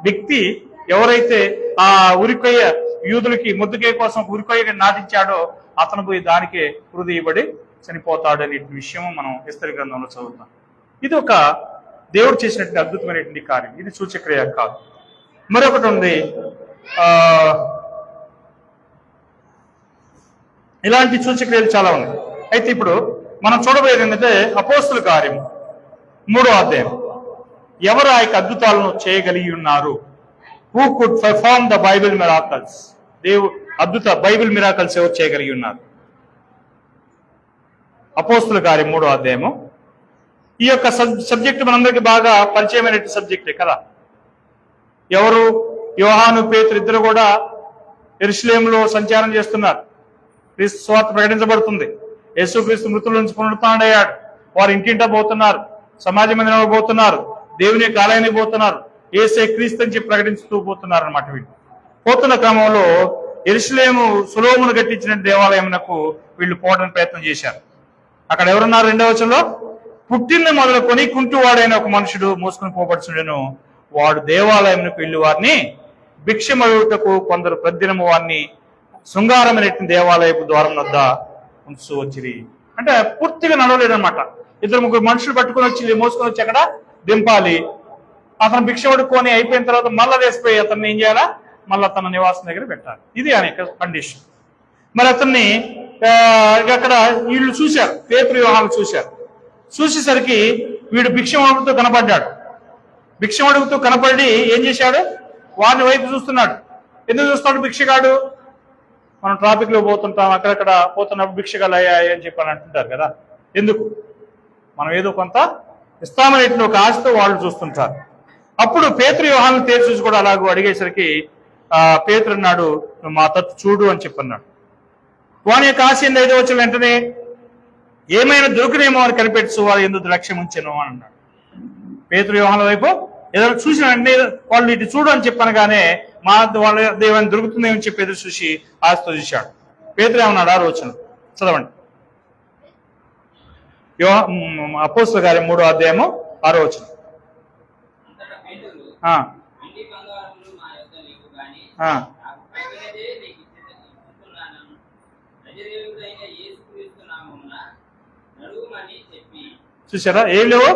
వ్యక్తి ఎవరైతే ఆ ఉరికొయ్య యూదులకి ముద్దుకే కోసం ఉరికొయ్య నాటించాడో అతను పోయి దానికే హృదయపడి చనిపోతాడు అనే విషయం మనం ఎస్తరు గ్రంథంలో చదువుతాం. ఇది ఒక దేవుడు చేసినటువంటి అద్భుతమైనటువంటి కార్యం. ఇది సూచక్రియ కాదు. మరొకటి ఉంది, ఇలాంటి సూచక్రియలు చాలా ఉన్నాయి. అయితే ఇప్పుడు మనం చూడబోయేది ఏంటంటే అపోస్తుల కార్యం 3వ అధ్యాయం. ఎవరు ఆ యొక్క అద్భుతాలను చేయగలిగి ఉన్నారు? Who could perform the Bible miracles? అద్భుత బైబిల్ మిరాకల్స్ ఎవరు చేయగలిగి ఉన్నారు? అపోస్తుల కార్యం 3వ అధ్యాయము. ఈ యొక్క సబ్జెక్ట్ మనందరికీ బాగా పరిచయమైన సబ్జెక్టే కదా. ఎవరు? యోహాను, పేతురు ఇద్దరు కూడా యెరూషలేములో సంచారం చేస్తున్నారు. క్రీస్తు సువార్త ప్రకటించబడుతుంది. యేసుక్రీస్తు మృతుల నుంచి పునరుత్థానుడయ్యాడు. వారు ఇంటింటా పోతున్నారు, సమాజ మందిరంలో పోతున్నారు, దేవుని యొక్క ఆలయానికి పోతున్నారు, యేసే క్రీస్తు అని చెప్పి ప్రకటించుతూ పోతున్నారు అన్నమాట. వీళ్ళు పోతున్న క్రమంలో యెరూషలేము సొలొమోను కట్టించిన దేవాలయమునకు వీళ్ళు పోవడానికి ప్రయత్నం చేశారు. అక్కడ ఎవరున్నారు? 2వ వచనంలో, పుట్టిన మొదలుకొని కుంటువాడైన ఒక మనుషుడు మోసుకుని పోబడుచుండెను. వాడు దేవాలయమునకు వెళ్ళి వారిని భిక్షమడుటకు కొందరు ప్రతిదినము వారిని శృంగారమైనటువంటి దేవాలయపు ద్వారం వద్ద ఉంచు వచ్చిరి. అంటే పూర్తిగా నడవలేదన్నమాట. 2-3 మనుషులు పట్టుకుని వచ్చి మోసుకొని వచ్చి అక్కడ దింపాలి. అతను భిక్ష పడుకొని అయిపోయిన తర్వాత మళ్ళా వేసిపోయి అతన్ని ఏం చేయాలా? మళ్ళీ తన నివాసం దగ్గర పెట్టాలి. ఇది ఆయన కండిషన్. మరి అతన్ని అక్కడ వీళ్ళు చూశారు, పేతురు యోహాను చూశారు. చూసేసరికి వీడు భిక్షం అడుగుతూ కనపడ్డాడు. భిక్షం అడుగుతూ కనపడి ఏం చేశాడు? వారిని వైపు చూస్తున్నాడు. ఎందుకు చూస్తున్నాడు భిక్షగాడు? మనం ట్రాఫిక్ లో పోతుంటాం, అక్కడక్కడ పోతున్నప్పుడు భిక్షగాలు అయ్యాయి అని చెప్పి అంటుంటారు కదా. ఎందుకు? మనం ఏదో కొంత ఇస్తామనేటువంటి ఒక ఆశతో వాళ్ళు చూస్తుంటారు. అప్పుడు పేతురు యోహాను తేరు చూసి కూడా అలాగూ అడిగేసరికి పేతురు అన్నాడు, నువ్వు మా తట్టు చూడు అని చెప్పన్నాడు. వాని యొక్క ఆశ 5వ వచనం వెంటనే ఏమైనా దొరికినేమో అని కనిపెట్టు వారు ఎందుకు లక్ష్యం ఉంచెను అని అన్నాడు. పేతురు యోహాను వైపు ఏదైనా చూసిన వెంటనే వాళ్ళు ఇటు చూడు అని చెప్పనగానే వాళ్ళ దేవాన్ని దొరుకుతుందేమని చెప్పి ఎదురు చూసి ఆశతో చూశాడు. పేతురు ఏమన్నాడు? 6వ వచనం చదవండి. అపోస్తలుల కార్యం 3వ అధ్యాయము 6వ వచనం. చూసారా? ఏం లేవు?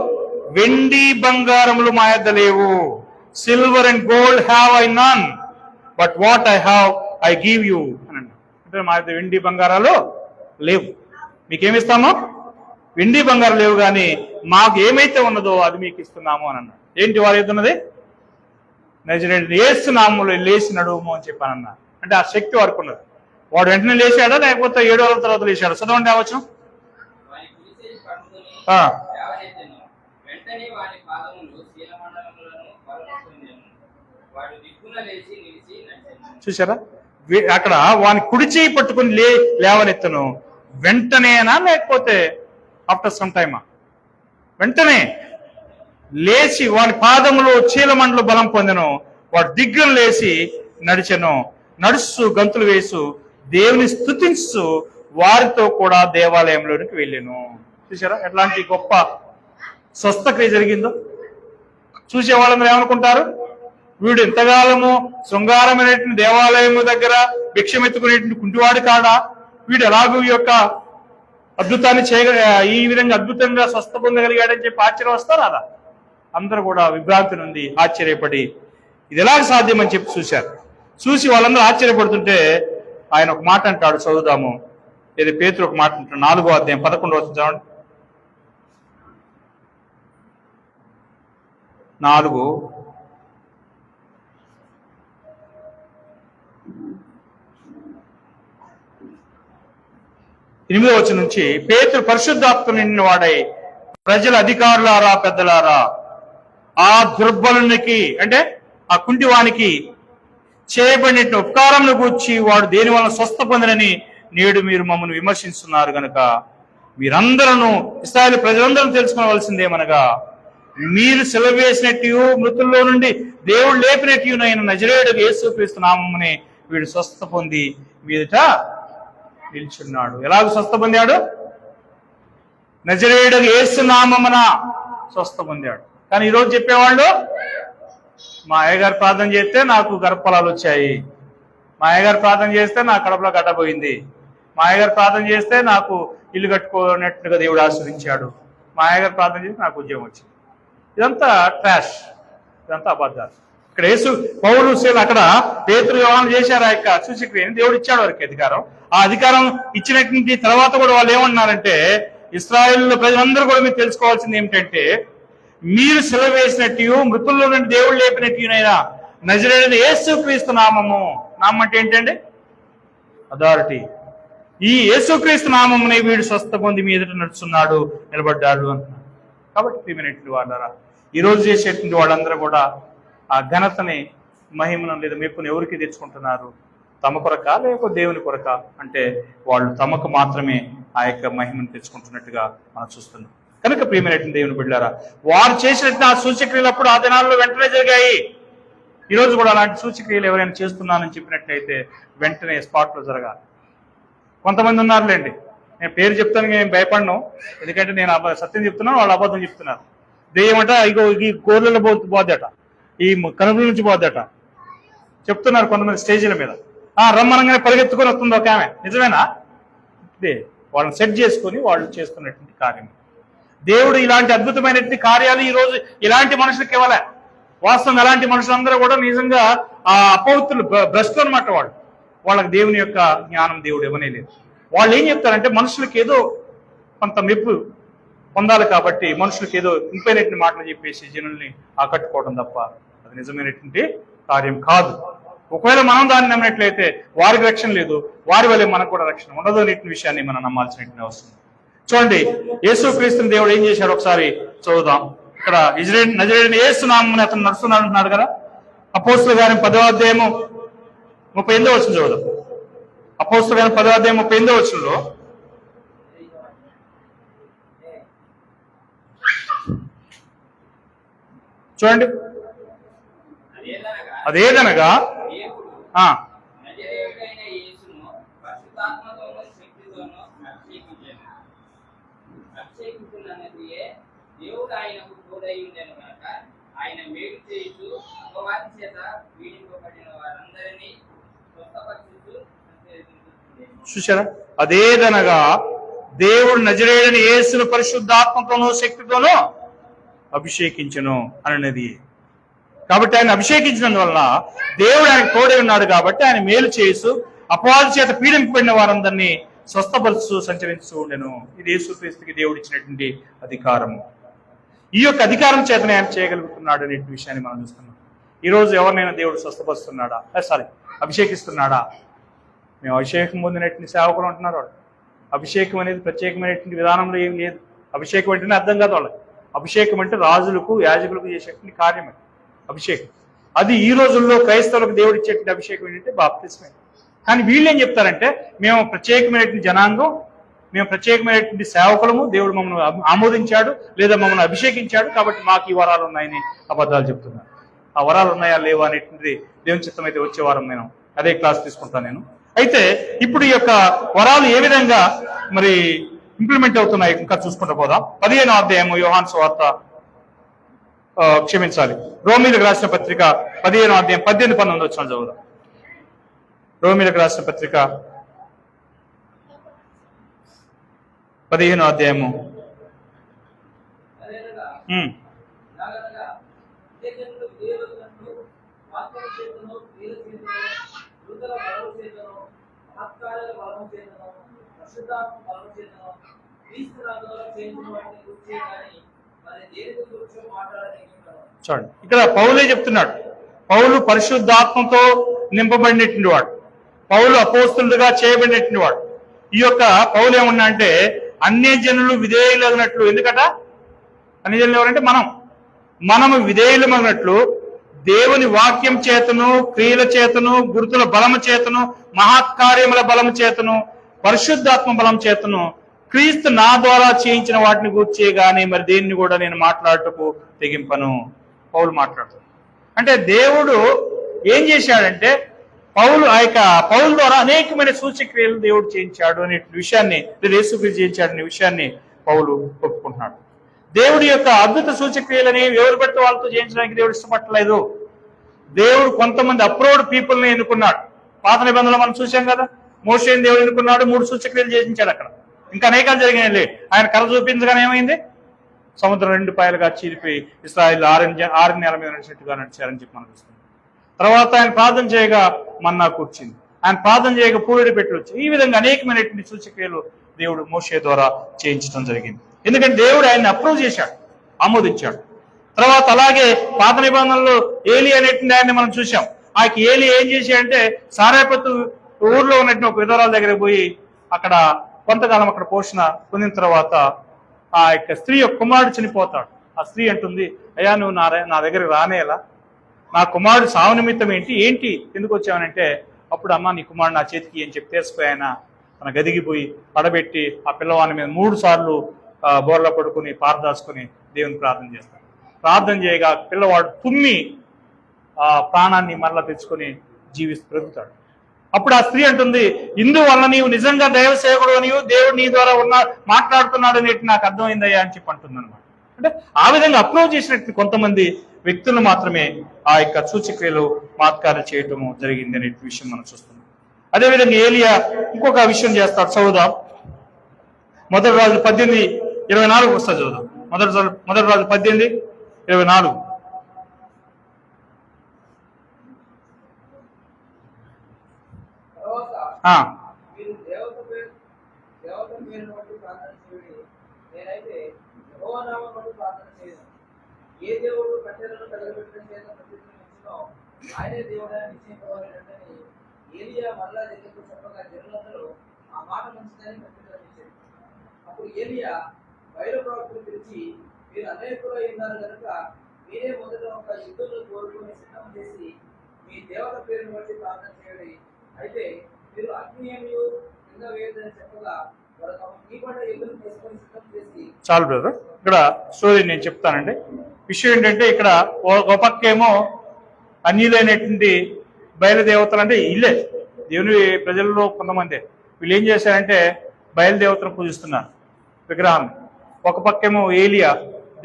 వెండి బంగారములు మా యొద్ద లేవు. Silver and gold have I none, but what I have I give you అని అన్నా. అంటే మా యొద్ద వెండి బంగారాలు లేవు, మీకేమిస్తాము? వెండి బంగారం లేవు, కానీ మాకు ఏమైతే ఉన్నదో అది మీకు ఇస్తున్నాము అని అన్నాడు. ఏంటి వారు ఎదున్నది? నజరేయుడైన యేసు నామములో లేచి నడువుము అని చెప్పానన్నా. అంటే ఆ శక్తి వారికి ఉన్నది. వాడు వెంటనే లేచాడా లేకపోతే 7 రోజుల తర్వాత లేచాడు? చదవండి అవచ్చు. చూసారా? అక్కడ వాని కుడి చేయి పట్టుకుని లేవనెత్తను. వెంటనేనా లేకపోతే ఆఫ్టర్ సమ్ టైమా? వెంటనే. లేచి వాడి పాదములో చీలమండలు బలం పొందెను. వాడు దిగ్గున లేచి నడిచెను. నడుస్తూ గంతులు వేసు దేవుని స్తుతించు వారితో కూడా దేవాలయంలోనికి వెళ్ళాను. చూసారా ఎట్లాంటి గొప్ప స్వస్థక్రియ జరిగిందో. చూసే వాళ్ళందరూ ఏమనుకుంటారు, వీడు ఎంతకాలము శృంగారమైనటువంటి దేవాలయము దగ్గర భిక్షమెత్తుకునేటువంటి కుంటివాడు కాడా, వీడు ఎలాగూ ఈ యొక్క అద్భుతాన్ని ఈ విధంగా అద్భుతంగా స్వస్థ పొందగలిగాడని చెప్పి ఆశ్చర్యం వస్తారు అలా. అందరూ కూడా విభ్రాంతి నుండి ఆశ్చర్యపడి ఇది ఎలాగ సాధ్యమని చెప్పి చూశారు. చూసి వాళ్ళందరూ ఆశ్చర్యపడుతుంటే ఆయన ఒక మాట అంటాడు, చదువుదాము. ఇది పేతురు ఒక మాట అంటాడు, 4వ అధ్యాయం 11వ వచనం చదవండి. 4 8వ వచనం నుంచి, పేతురు పరిశుద్ధాత్మ నిండిన వాడై ప్రజల అధికారులారా పెద్దలారా, ఆ దుర్బలునికి అంటే ఆ కుంటివానికి చేయబడిన ఉపకారమును గూర్చి వాడు దేని వలన స్వస్థ పొందినని నేడు మీరు మమ్మల్ని విమర్శిస్తున్నారు గనుక మీరందరూ ఇశ్రాయేలు ప్రజలందరూ తెలుసుకోవలసిందేమనగా మీరు సెలవు వేసినట్టు మృతుల్లో నుండి దేవుడు లేపినట్టునైన నజరేయుడు యేసుక్రీస్తు నామమునే వీడు స్వస్థ పొంది మీదట నిల్చున్నాడు. ఎలాగ స్వస్థ పొందాడు? నజరేయుడు యేసు నామమున స్వస్థ పొందాడు. కానీ ఈరోజు చెప్పేవాళ్ళు, మా అయ్యగారు ప్రార్థన చేస్తే నాకు గర్భఫలాలు వచ్చాయి, మా అయ్యగారు ప్రార్థన చేస్తే నా కడపలో గడ్డపోయింది, మా అయ్యగారు ప్రార్థన చేస్తే నాకు ఇల్లు కట్టుకున్నట్టుగా దేవుడు ఆశ్రయించాడు, మా అయ్యగారు ప్రార్థన చేస్తే నాకు ఉద్యోగం వచ్చింది. ఇదంతా ట్రాష్, ఇదంతా అబద్ధాలు. ఇక్కడ యేసు పౌలు శీలు అక్కడ పేతురు యోహాను చేశారు. ఆ యొక్క సూచక్రియని దేవుడు ఇచ్చాడు వారికి అధికారం. ఆ అధికారం ఇచ్చినటువంటి తర్వాత కూడా వాళ్ళు ఏమన్నారంటే, ఇశ్రాయేలు ప్రజలందరూ కూడా మీరు తెలుసుకోవాల్సింది ఏమిటంటే, మీరు సెలవు వేసినట్టు మృతుల్లో నుండి దేవుడు లేపినట్టునైనా నజరేయుడైన యేసుక్రీస్తు నామము. నామం అంటే ఏంటండి? అథారిటీ. ఈ యేసుక్రీస్తు నామమునే వీడు స్వస్థ పొంది మీ ఎదుట నడుస్తున్నాడు, నిలబడ్డాడు అంటున్నాడు. కాబట్టి ప్రియమైనటువంటి వాళ్ళారా, ఈరోజు చేసేటువంటి వాళ్ళందరూ కూడా ఆ ఘనతని, మహిమను లేదా మెప్పును ఎవరికి తెచ్చుకుంటున్నారు? తమ కొరక లేక దేవుని కొరక? అంటే వాళ్ళు తమకు మాత్రమే ఆ యొక్క మహిమను తెచ్చుకుంటున్నట్టుగా మనం చూస్తున్నాం. కనుక ప్రియమైనటువంటి దేవుని బిడ్డలారా, వారు చేసినట్టు ఆ సూచక్రియలు అప్పుడు ఆ దినాల్లో వెంటనే జరిగాయి. ఈరోజు కూడా అలాంటి సూచక్రియలు ఎవరైనా చేస్తున్నానని చెప్పినట్లయితే వెంటనే స్పాట్లో జరగాలి. కొంతమంది ఉన్నారులేండి, నేను పేరు చెప్తాను, నేను భయపడను, ఎందుకంటే నేను సత్యం చెప్తున్నాను, వాళ్ళు అబద్ధం చెప్తున్నారు. దెయ్యమట ఇగో ఈ గోర్లలో పోద్దట, ఈ కనుగుల నుంచి పోద్దట చెప్తున్నారు కొంతమంది స్టేజీల మీద. రమ్మనంగానే పరిగెత్తుకొని వస్తుంది ఒక ఆమె. నిజమేనా? ఇదే వాళ్ళని సెట్ చేసుకొని వాళ్ళు చేస్తున్నటువంటి కార్యం. దేవుడు ఇలాంటి అద్భుతమైనటువంటి కార్యాలు ఈరోజు ఇలాంటి మనుషులకు ఇవ్వలే. వాస్తవంగా అలాంటి మనుషులందరూ కూడా నిజంగా ఆ అపవిత్రులు, భ్రష్టులు అనమాట. వాళ్ళకి దేవుని యొక్క జ్ఞానం దేవుడు ఇవ్వనే లేదు. వాళ్ళు ఏం చెప్తారంటే, మనుషులకు ఏదో కొంత మెప్పు పొందాలి కాబట్టి మనుషులకు ఏదో ఇంపైనటువంటి మాటలు చెప్పేసి జనుల్ని ఆకట్టుకోవడం తప్ప అది నిజమైనటువంటి కార్యం కాదు. ఒకవేళ మనం దాన్ని నమ్మినట్లయితే వారికి రక్షణ లేదు, వారి వల్లే మనకు కూడా రక్షణ ఉండదు అనేటువంటి విషయాన్ని మనం నమ్మాల్సినటువంటి అవసరం. చూడండి, యేసుక్రీస్తుని దేవుడు ఏం చేశాడు ఒకసారి చూద్దాం. ఇక్కడ నజరేయుడైన యేసు నామమున అతను నడుస్తున్నాడు అంటున్నాడు కదా. అపోస్తలుల కార్యం 10వ అధ్యాయము 38వ వచనం చూద్దాం. అపోస్తలుల కార్యం 10వ అధ్యాయం 38వ వచనంలో, చూడండి, అదేదనగా చూసారా, అదేదనగా దేవుడు నజరేయుడైన యేసును పరిశుద్ధాత్మతోనూ శక్తితోనూ అభిషేకించును అన్నది. కాబట్టి ఆయన అభిషేకించినందువలన దేవుడు ఆయనకు తోడై ఉన్నాడు కాబట్టి ఆయన మేలు చేసు అపవాది చేత పీడింపబడిన వారందరినీ స్వస్థపరుచు సంచరిస్తూ ఉండెను. ఇది యేసుక్రీస్తుకి దేవుడు ఇచ్చినటువంటి అధికారము. ఈ యొక్క అధికారం చేతనే ఆయన చేయగలుగుతున్నాడు అనే విషయాన్ని మనం చూస్తున్నాం. ఈరోజు ఎవరినైనా దేవుడు స్వస్థపరుస్తున్నాడా, అభిషేకిస్తున్నాడా? మేము అభిషేకం పొందినటువంటి సేవకులు అంటున్నారు వాళ్ళు. అభిషేకం అనేది ప్రత్యేకమైనటువంటి విధానంలో ఏం లేదు. అభిషేకం అంటేనే అర్థం కాదు వాళ్ళకి. అభిషేకం అంటే రాజులకు, యాజకులకు చేసేటువంటి కార్యం అది అభిషేకం. అది ఈ రోజుల్లో క్రైస్తవులకు దేవుడు ఇచ్చేటువంటి అభిషేకం ఏంటంటే బాప్తిస్మే. కానీ వీళ్ళు ఏం చెప్తారంటే, మేము ప్రత్యేకమైనటువంటి జనాంగం, మేము ప్రత్యేకమైనటువంటి సేవకులము, దేవుడు మమ్మల్ని ఆమోదించాడు లేదా మమ్మల్ని అభిషేకించాడు కాబట్టి మాకు ఈ వరాలు ఉన్నాయని అబద్ధాలు చెప్తున్నారు. ఆ వరాలు ఉన్నాయా లేవా అనేటువంటిది దేవుని చిత్తం అయితే వచ్చే వారం నేను అదే క్లాస్ తీసుకుంటాను నేను. అయితే ఇప్పుడు ఈ యొక్క వరాలు ఏ విధంగా మరి ఇంప్లిమెంట్ అవుతున్నాయి ఇంకా చూసుకుంటూ పోదాం. 15వ అధ్యాయము యోహాను సువార్త, క్షమించాలి, రోమీలకు రాసిన పత్రిక 15వ అధ్యాయం 18-19 వచ్చిన చదువుదాం. రోమీలకు రాసిన పత్రిక 15వ అధ్యాయము. అదేనగా నాగనగా విజయజనులు విజయవంతులు వాక్య చేతను క్రియల చేతను వృద్ధుల బలము చేతను మహత్కార్యాల బలము చేతను పరిశుద్ధాత్మ బలము చేతను క్రీస్తు నామములో చేసిన వాటిని గురించి కానీ మరి దేని గురించి మాట్లాడలేకపోతున్నాను. చూడండి, ఇక్కడ పౌలే చెప్తున్నాడు. పౌలు పరిశుద్ధాత్మతో నింపబడినటువంటి వాడు, పౌలు అపోస్తులుగా చేయబడినటువంటి వాడు. ఈ యొక్క పౌలు ఏమన్నా అంటే అన్యజనులు విధేయులగినట్లు, ఎందుకట అన్యజనులు ఎవరంటే మనము విధేయులమగినట్లు దేవుని వాక్యం చేతను క్రియల చేతను గుర్తుల బలము చేతను మహత్కార్యముల బలము చేతను పరిశుద్ధాత్మ బలం చేతను క్రీస్తు నా ద్వారా చేయించిన వాటిని గూర్చే గాని మరి దేన్ని కూడా నేను మాట్లాడటకు తెగింపను. పౌలు మాట్లాడుతాడు. అంటే దేవుడు ఏం చేశాడంటే పౌలు ద్వారా అనేకమైన సూచక్రియలు దేవుడు చేయించాడు అనే విషయాన్ని, యేసుక్రీస్తు చేయించాడు అనే విషయాన్ని పౌలు ఒప్పుకుంటున్నాడు. దేవుడి యొక్క అద్భుత సూచక్రియలని ఎవరు పెడితే వాళ్ళతో చేయించడానికి దేవుడు ఇష్టపడలేదు. దేవుడు కొంతమంది అప్రూవ్డ్ పీపుల్ని ఎన్నుకున్నాడు. పాత నిబంధనలు మనం చూసాం కదా, మోషేని దేవుడు ఎన్నుకున్నాడు, 3 సూచక్రియలు చేయించాడు. అక్కడ ఇంకా అనేకాలు జరిగినాయి. ఆయన కళ చూపించగానే ఏమైంది? సముద్రం 2 పాయలుగా చీలిపోయి ఇశ్రాయేలు 6 నెలల మీద నడిచినట్టుగా నడిచారని చెప్పి మనకు వస్తుంది. తర్వాత ఆయన ప్రార్థన చేయగా మన్నా కూర్చింది, ఆయన ప్రార్థన చేయగా పూరేడు పెట్టి వచ్చి, ఈ విధంగా అనేకమైనటువంటి సూచక్రియలు దేవుడు మోషే ద్వారా చేయించడం జరిగింది. ఎందుకంటే దేవుడు ఆయన్ని అప్రూవ్ చేశాడు, ఆమోదించాడు. తర్వాత అలాగే పాత నిబంధనలు ఏలి అనేటువంటి ఆయన్ని మనం చూసాం. ఆయనకి ఏలి ఏం చేశాడంటే సారేపత్తు ఊర్లో ఉన్నటువంటి ఒక విధవరాల దగ్గరికి పోయి అక్కడ కొంతకాలం అక్కడ పోషణ పొందిన తర్వాత ఆ యొక్క స్త్రీ యొక్క కుమారుడు చనిపోతాడు. ఆ స్త్రీ అంటుంది, అయ్యా నువ్వు నా దగ్గరికి రానేలా, నా కుమారుడు సావు నిమిత్తం ఏంటి ఎందుకు వచ్చావనంటే, అప్పుడు అమ్మ నీ కుమారుడు నా చేతికి అని చెప్పి తీసుకుపోయాయన తన గదికి పోయి పడబెట్టి ఆ పిల్లవాని మీద 3 సార్లు బోర్లా పడుకుని పారదాసుకుని దేవుని ప్రార్థన చేస్తాడు. ప్రార్థన చేయగా పిల్లవాడు తుమ్మి ఆ ప్రాణాన్ని మరలా తెచ్చుకొని బ్రతుకుతాడు. అప్పుడు ఆ స్త్రీ అంటుంది, ఇందువల్ల నీవు నిజంగా దైవ సేవకుడు అని దేవుడు నీ ద్వారా మాట్లాడుతున్నాడు అనేటి నాకు అర్థమైందయ్యా అని చెప్పి అంటుంది అనమాట. అంటే ఆ విధంగా అప్రోచ్ చేసినట్టు కొంతమంది వ్యక్తులు మాత్రమే ఆ యొక్క సూచక్రియలు మాత్కార్యం చేయటము జరిగింది అనే విషయం మనం చూస్తున్నాం. అదేవిధంగా ఏలియా ఇంకొక విషయం చేస్తాడు. చదువుదాం. 1 రాజులు 18:24 వస్తుంది, చదువుదాం. 1 రాజులు 18:24. మీరు దేవత పేరును బట్టి ప్రార్థన చేయండి, నేనైతే యెహోవా నామమును బట్టి ప్రార్థన చేయను. ఏ దేవుడు కట్టెలను తగలబెట్టడం చేత ప్రతిష్ఠించునో ఆయనే దేవుడని నిశ్చయించుకోవాలని ఏలియా మరలా జనులకు చెప్పగా జనులందరూ ఆ మాట మంచిదని ప్రతిష్ఠించారు. అప్పుడు ఏలియా బయలు ప్రవక్తను పిలిచి, మీరు అనేకులై ఉన్నారు కనుక మీరే మొదట ఒక యుద్ధంలో కోరుకుని సిద్ధం చేసి మీ దేవత పేరును బట్టి ప్రార్థన చేయండి. అయితే మీరు అగ్నియు కింద వేయదని చెప్పగా చాలు బ్రదర్, ఇక్కడ స్టోరీ నేను చెప్తానండి. విషయం ఏంటంటే, ఇక్కడ ఒక పక్కేమో అన్యులైనటువంటి బయలుదేవతలు, అంటే ఇల్లే దేవుని ప్రజల్లో కొంతమంది వీళ్ళు ఏం చేశారంటే బయలుదేవతను పూజిస్తున్నారు, విగ్రహాన్ని. ఒక పక్కేమో ఏలియా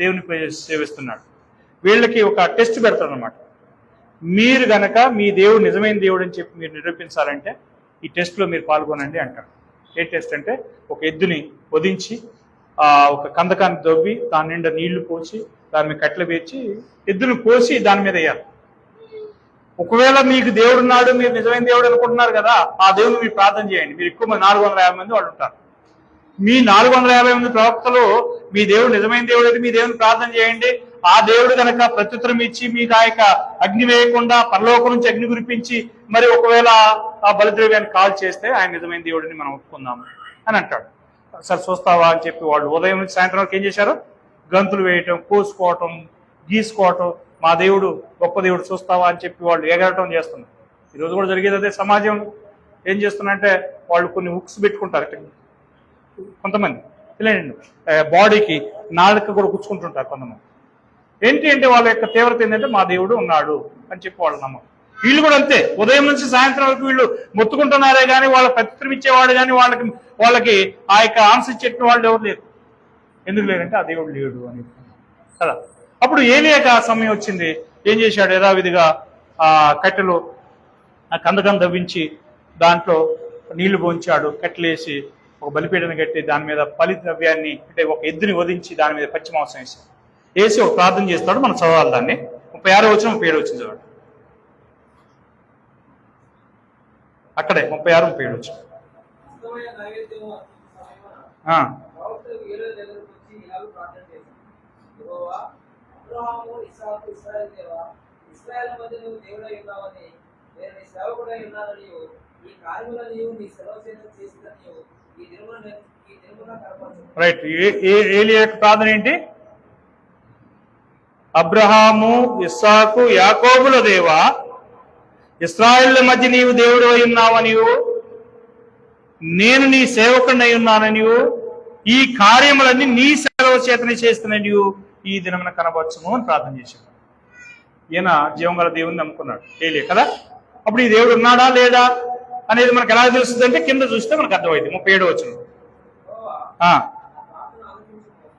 దేవుని సేవిస్తున్నాడు. వీళ్ళకి ఒక టెస్ట్ పెడతాడు అనమాట. మీరు గనక మీ దేవుడు నిజమైన దేవుడు అని చెప్పి మీరు నిరూపించాలంటే ఈ టెస్ట్లో మీరు పాల్గొనండి అంటారు. ఏ టెస్ట్ అంటే, ఒక ఎద్దుని వధించి ఒక కందకాన్ని దొవ్వి దాని నిండా నీళ్లు పోసి దాని మీద కట్టెలు పేర్చి ఎద్దును కోసి దాని మీద వేయాలి. ఒకవేళ మీకు దేవుడు ఉన్నాడు, మీరు నిజమైన దేవుడు అనుకుంటున్నారు కదా, ఆ దేవుని మీరు ప్రార్థన చేయండి. మీరు ఎక్కువ 450 మంది వాళ్ళు ఉంటారు. మీ 450 మంది ప్రవక్తలు మీ దేవుడు నిజమైన దేవుడు అయితే మీ దేవుని ప్రార్థన చేయండి. ఆ దేవుడు కనుక ప్రత్యుత్తరం ఇచ్చి మీకు ఆ యొక్క అగ్ని వేయకుండా పరలోకం నుంచి అగ్ని కురిపించి మరి ఒకవేళ ఆ బలిద్రవ్యాన్ని కాల్ చేస్తే ఆయన నిజమైన దేవుడిని మనం ఒప్పుకుందాము అని అంటాడు. సార్ చూస్తావా అని చెప్పి వాళ్ళు ఉదయం నుంచి సాయంత్రం వరకు ఏం చేశారు? గంతులు వేయటం, కోసుకోవటం, గీసుకోవటం, మా దేవుడు గొప్ప దేవుడు చూస్తావా అని చెప్పి వాళ్ళు ఎగరటం చేస్తున్నారు. ఈరోజు కూడా జరిగేది అదే. సమాజం ఏం చేస్తున్నారంటే వాళ్ళు కొన్ని హుక్స్ పెట్టుకుంటారు, కొంతమంది తెలియనండి బాడీకి నాలుక కూడా గుచ్చుకుంటుంటారు కొంతమంది. ఏంటి అంటే వాళ్ళ యొక్క తీవ్రత ఏంటంటే మా దేవుడు ఉన్నాడు అని చెప్పి వాళ్ళ నమ్మకం. వీళ్ళు కూడా అంతే, ఉదయం నుంచి సాయంత్రం వరకు వీళ్ళు మొత్తుకుంటున్నారే కానీ వాళ్ళ ప్రత్యుత్తరం ఇచ్చేవాడు కానీ వాళ్ళకి ఆ యొక్క ఆన్సర్ చెప్పిన వాళ్ళు ఎవరు లేరు. ఎందుకు లేదంటే ఆ దేవుడు లేడు అని కదా. అప్పుడు ఏలియాకి ఆ సమయం వచ్చింది. ఏం చేశాడు? యథావిధిగా ఆ కట్టెలు ఆ కందకం దవ్వించి దాంట్లో నీళ్లు పోంచాడు. కట్టెలేసి ఒక బలిపీడను కట్టి దాని మీద పలి ద్రవ్యాన్ని అంటే ఒక ఎద్దుని వధించి దాని మీద పచ్చి మాంసం వేసి ఒక ప్రార్థన చేస్తాడు. మనం చదవాలి దాన్ని. 36 వచనం 37 వచ్చింది చూడండి. అక్కడే 36, 37 వచ్చింది. ఇష్టమైన నైవేద్యము సమయమున ప్రవక్తలు ఏలియా దగ్గరకు వచ్చి ఇలాగ ప్రార్థన చేశారు. యెహోవా, అబ్రహాము, ఇస్సాకు, ఇశ్రాయేలు దేవా, ఇశ్రాయేలు మధ్య నువ్వు దేవుడై ఉన్నావని, నేను నీ సేవకుడై ఉన్నాననియు, ఈ కార్యములనియు నీ సెలవు చేసిననియు ఈ దినమున కనపరచు. రైట్. ఏలియా యొక్క ప్రార్థన ఏంటి? అబ్రహాము, ఇస్సాకు, యాకోబుల దేవా, ఇశ్రాయేళ్ల మధ్య నీవు దేవుడు అయి ఉన్నావనియు, నేను నీ సేవకుడినై ఉన్నాననియు, ఈ కార్యములన్నీ నీ సెలవు చేతనే చేస్తున్ననియు ఈ దినమున కనబరచుము అని ప్రార్థన చేశాడు. ఈయన జీవం గల దేవుని నమ్ముకున్నాడు ఏలియా కదా. అప్పుడు ఈ దేవుడు ఉన్నాడా లేడా అనేది మనకు ఎలా తెలుస్తుంది అంటే కింద చూస్తే మనకు అర్థమైంది. 37 వచనం. యెహోవా, ఆ ప్రార్థన ఆలకించుము.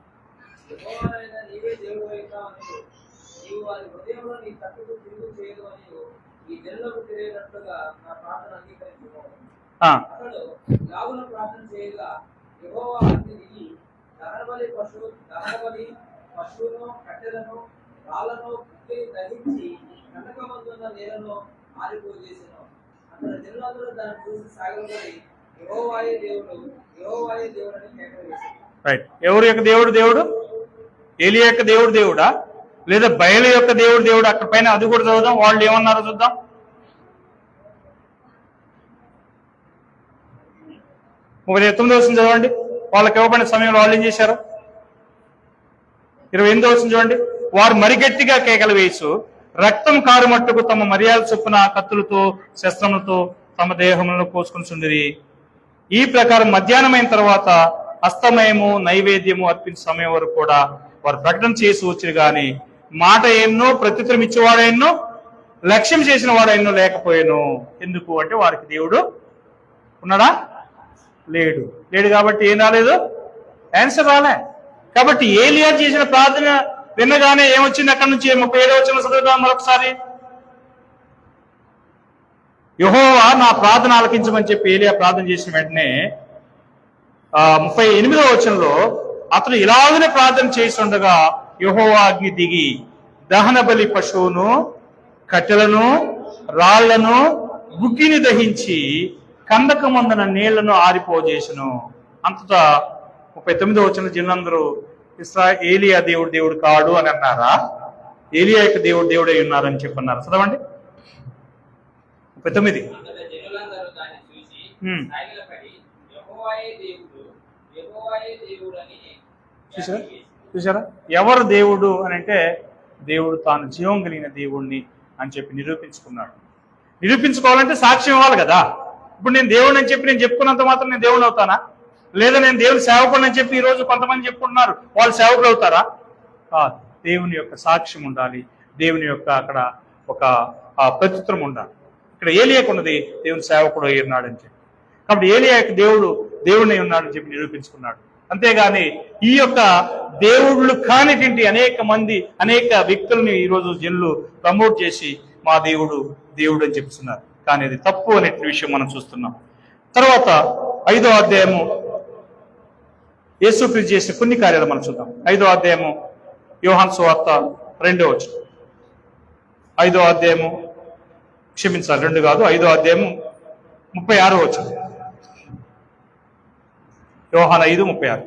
యెహోవానైన నీవే దేవుడై ఉన్నావనియు, నీవు వారి హృదయంలో నీ తట్టుకు తిరుగు చేయదు అనియు ఈ జనులకు తెలియనట్లుగా నా ప్రార్థన అంగీకరించుము. అతడు లాగున ప్రార్థన చేయగా యెహోవా అగ్ని దిగి దహనబలి పశువును, కట్టెలను, రాళ్లను కుక్కి దహించి కందకమందున్న నేలను ఆరిపోజేసెను. అతడు జనులందరూ దాన్ని చూసి సాగిలపడి యెహోవాయే దేవుడు, యెహోవాయే దేవుడని కేకవేశారు. రైట్. ఎవరి యొక్క దేవుడు? దేవుడు ఏలియా యొక్క దేవుడు దేవుడా లేదా బయలు యొక్క దేవుడు? అక్కడ పైన అది కూడా చదువుదాం. వాళ్ళు ఏమన్నారో చూద్దాం. 39వ వచనం చదవండి. వాళ్ళకి ఇవ్వబడిన సమయంలో వాళ్ళు ఏం చేశారు? 28వ వచనం చూడండి. వారు మరిగట్టిగా కేకలు వేసు రక్తం కారుమట్టుకు తమ మర్యాద చొప్పున కత్తులతో శస్త్రములతో తమ దేహములను కోసుకుని. ఈ ప్రకారం మధ్యాహ్నమైన తర్వాత అస్తమయము నైవేద్యము అర్పించే సమయం వరకు కూడా వారు ప్రకటన చేసి వచ్చారు గాని మాట ఎన్నో ప్రత్యుత్తరం ఇచ్చేవాడెన్నో లక్ష్యం చేసిన వాడెన్నో లేకపోయాను. ఎందుకు అంటే వారికి దేవుడు ఉన్నాడా? లేడు. కాబట్టి ఏం రాలేదు? ఆన్సర్ రాలే. కాబట్టి ఏలియా చేసిన ప్రార్థన విన్నగానే ఏమొచ్చింది అక్కడి నుంచి? 37వ వచనం చదువుదాం మరొకసారి. యెహోవా నా ప్రార్థన ఆలకించమని చెప్పి ఏలియా ప్రార్థన చేసిన వెంటనే 38వ వచనంలో అతను ఇలాగనే ప్రార్థన చేస్తుండగా యెహోవా అగ్ని దిగి దహన బలి పశువును, కట్టెలను, రాళ్లను, గుగ్గిని దహించి కందకమందున నీళ్లను ఆరిపోజేసును. అంతటా 39వ వచనం జనులందరూ ఏలియా దేవుడు కాడు అని అన్నారా? ఏలియా యొక్క దేవుడై ఉన్నారని చెప్పన్నారు. చదవండి 39. అంతటా జనులందరూ దాన్ని చూసి సాగిలపడి యెహోవాయే దేవుడు, యెహోవాయే దేవుడని చూసారా? ఎవరు దేవుడు అని అంటే దేవుడు తాను జీవం కలిగిన దేవుణ్ణి అని చెప్పి నిరూపించుకున్నాడు. నిరూపించుకోవాలంటే సాక్ష్యం ఇవ్వాలి కదా. ఇప్పుడు నేను దేవుడు అని చెప్పి నేను చెప్పుకున్నంత మాత్రం నేను దేవుడు అవుతానా? లేదా నేను దేవుని సేవకుడు అని చెప్పి ఈ రోజు కొంతమంది చెప్పుకుంటున్నారు, వాళ్ళు సేవకులు అవుతారా? కాదు. దేవుని యొక్క సాక్ష్యం ఉండాలి. దేవుని యొక్క అక్కడ ఒక ప్రత్యుత్తరం ఉండాలి. ఇక్కడ ఏలియాకు ఉన్నది దేవుని సేవకుడు అయి ఉన్నాడు అని చెప్పి. కాబట్టి ఏలియా యొక్క దేవుడిని ఉన్నాడని చెప్పి నిరూపించుకున్నాడు. అంతేగాని ఈ యొక్క దేవుళ్ళు కానిటువంటి అనేక వ్యక్తుల్ని ఈరోజు జనులు ప్రమోట్ చేసి మా దేవుడు అని చెప్తున్నారు. కానీ అది తప్పు అనే విషయం మనం చూస్తున్నాం. తర్వాత 5వ అధ్యాయము యేసుక్రీస్తు చేసిన కొన్ని కార్యాలు మనం చూద్దాం. 5వ అధ్యాయము యోహాను సువార్త 2వ వచనం. 5వ అధ్యాయము క్షమించాలి 2 కాదు 5వ అధ్యాయము 36వ వచనం. యోహాను 5:36.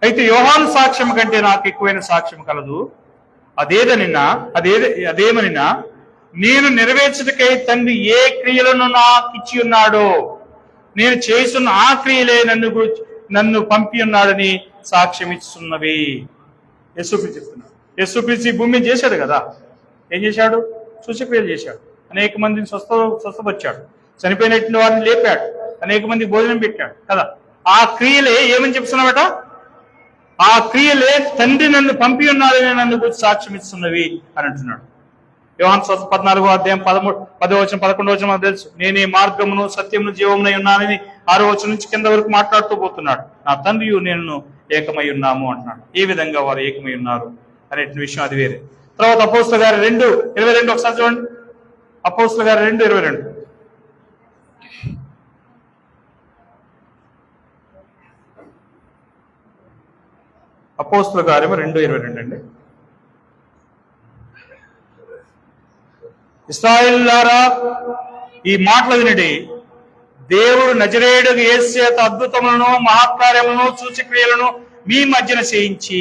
అయితే యోహాను సాక్ష్యం కంటే నాకు ఎక్కువైన సాక్ష్యం కలదు. అదేమనినా నేను నెరవేర్చుటకై తండ్రి ఏ క్రియలను నాకు ఇచ్చి ఉన్నాడో నేను చేస్తున్న ఆ క్రియలే నన్ను పంపి ఉన్నాడని సాక్ష్యం ఇస్తున్నవి. యేసుక్రీస్తు చెప్తున్నాడు. యేసుక్రీస్తు భూమిని చేశాడు కదా. ఏం చేశాడు? సూచక్రియలు చేశాడు. అనేక మందిని స్వస్థపరిచాడు, చనిపోయినటువంటి వారిని లేపాడు, అనేక మందికి భోజనం పెట్టాడు కదా. ఆ క్రియలే ఏమని చెప్తున్నామట? ఆ క్రియలే తండ్రి నన్ను పంపి ఉన్నాడని నన్ను గురించి సాక్ష్యం ఇస్తున్నవి అని అంటున్నాడు. యోహాను సువార్త 14వ అధ్యాయం 10వ-11వ మనకు తెలుసు. నేనే మార్గమును సత్యమును జీవమునై ఉన్నానని 6వ వచనం నుంచి కింద వరకు మాట్లాడుతూ పోతున్నాడు. నా తండ్రియు నేను ఏకమై ఉన్నాము అంటున్నాడు. ఏ విధంగా వారు ఏకమై ఉన్నారు అనే విషయం అది వేరే. తర్వాత అపోస్తలుల గారు 2:22 ఒకసారి చూడండి. అపోస్తలుల గారు 2:22. అపోస్తలుల కార్యము 2:22 అండి. ఇశ్రాయేలులారా, ఈ మాటలు వినండి. దేవుడు నజరేయుడు యేసు చేత అద్భుతములను మహత్కార్యములను సూచక్రియలను మీ మధ్యన చేయించి,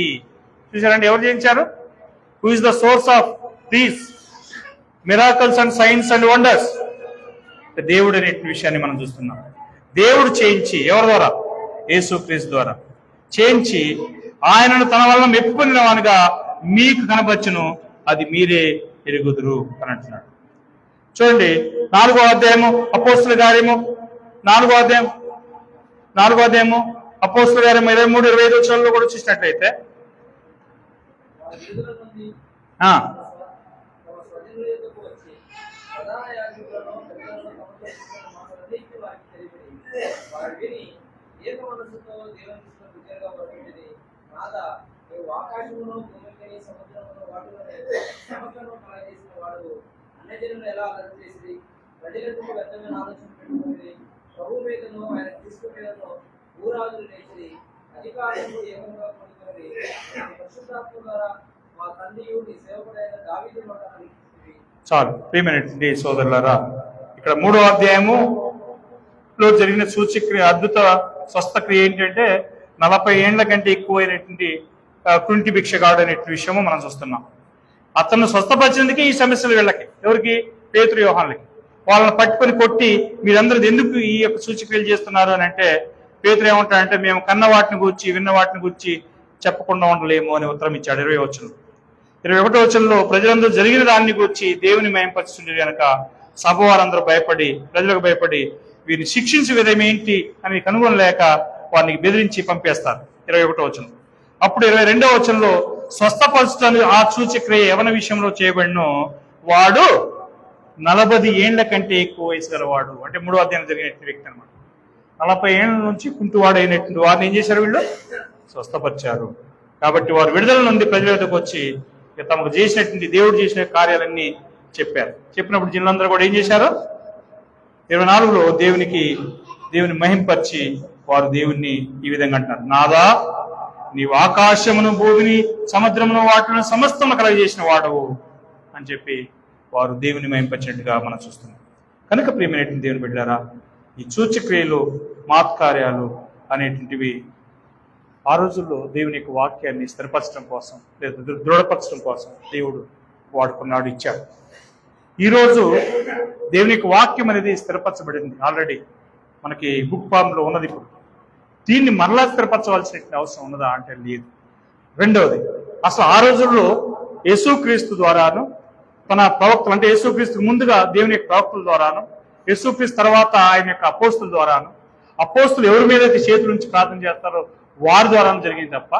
చూసారండి ఎవరు చేయించారు? Who is the source of these miracles and science and wonders? దేవుడు అనే విషయాన్ని మనం చూస్తున్నాం. దేవుడు చేయించి, ఎవరి ద్వారా? యేసుక్రీస్తు ద్వారా చేయించి ఆయనను తన వలన మెప్పుకొనిన వానిగా మీకు కనపరచును, అది మీరే ఎరుగుదురు అని అంటున్నాడు. చూడండి 4వ అధ్యాయము అపోస్తలుల కార్యము 4వ అధ్యాయము అపోస్తలుల కార్యము 23-25 వచనాల్లో కూడా చూసినట్లయితే ఎలా చేసి ప్రజలకు వ్యర్థమైన ఆలోచన పెట్టుకుని ప్రభు మీదను ఆయన క్రీస్తు మీదను భూరాజులు లేచి అధికారులు ఏకంగా పొందుకొని పరిశుద్ధాత్మ ద్వారా మా తండ్రియు నీ సేవకుడైన దావీదు నోట పలికించిరి. చాలు 3 minutes సోదరులారా. ఇక్కడ 3వ అధ్యాయములో జరిగిన సూచక్రియ, అద్భుత స్వస్థక్రియ ఏంటంటే 40 ఏండ్ల కంటే ఎక్కువైనటువంటి కుంటి భిక్షగాడు అనే విషయము మనం చూస్తున్నాం. అతను స్వస్థపరిచేందుకే ఈ సమస్యలు వీళ్ళకి, ఎవరికి? పేతురు యోహానులకి. వాళ్ళని పట్టుకొని కొట్టి మీరందరూ ఎందుకు ఈ యొక్క సూచక్రియలు చేస్తున్నారు అని అంటే పేతురు ఏమంటాడంటే, మేము కన్న వాటిని గూర్చి విన్న వాటిని గూర్చి చెప్పకుండా ఉండలేము అని ఉత్తరం ఇచ్చాడు. 20వ వచనంలో. 21వ వచనంలో ప్రజలందరూ జరిగిన దాన్ని గూర్చి దేవుని మహిమపరుచుతుండే కనుక సభ వారందరూ భయపడి, ప్రజలకు భయపడి వీరిని శిక్షించే విధం ఏంటి అని కనుగొనలేక వారిని బెదిరించి పంపేస్తారు. 21వ వచనం. అప్పుడు 22వ వచనంలో స్వస్థపరచడానికి ఆ సూచక్రియ ఎవరి విషయంలో చేయబడినో వాడు 40 ఏండ్ల కంటే ఎక్కువ వయసు గలవాడు, అంటే 3వ అధ్యాయం జరిగినటువంటి వ్యక్తి అనమాట. 40 ఏండ్ల నుంచి కుంటువాడైనటువంటి వారిని ఏం చేశారు? వీళ్ళు స్వస్థపరిచారు. కాబట్టి వారు విడుదల నుండి ప్రజల వద్దకు వచ్చి తమకు చేసినటువంటి దేవుడు చేసిన కార్యాలన్నీ చెప్పారు. చెప్పినప్పుడు జిల్లందరూ కూడా ఏం చేశారు? 24లో దేవుని మహింపరిచి వారు దేవుణ్ణి ఈ విధంగా అంటున్నారు, నాదా నీవు ఆకాశమును భూమిని సముద్రమును వాటిని సమస్తము కలగజేసిన వాడవు అని చెప్పి వారు దేవుని మహింపరిచినట్టుగా మనం చూస్తున్నాం. కనుక ప్రియమైనటువంటి దేవుని బిడ్డలారా, ఈ సూచక్రియలు మాత్కార్యాలు అనేటువంటివి ఆ రోజుల్లో దేవుని యొక్క వాక్యాన్ని స్థిరపరచడం కోసం లేదా దృఢపరచడం కోసం దేవుడు వాడుకున్నాడు, ఇచ్చాడు. ఈరోజు దేవుని యొక్క వాక్యం అనేది స్థిరపరచబడింది, ఆల్రెడీ మనకి బుక్ ఫామ్లో ఉన్నది. ఇప్పుడు దీన్ని మరలా స్థిరపరచవలసిన అవసరం ఉన్నదా అంటే లేదు. రెండవది, అసలు ఆ రోజుల్లో యేసుక్రీస్తు ద్వారాను తన ప్రవక్తలు, అంటే యేసుక్రీస్తు ముందుగా దేవుని యొక్క ప్రవక్తల ద్వారాను, యేసుక్రీస్తు తర్వాత ఆయన యొక్క అపోస్తుల ద్వారాను, అపోస్తులు ఎవరి మీదైతే చేతుల నుంచి ప్రార్థన చేస్తారో వారి ద్వారాను జరిగింది తప్ప,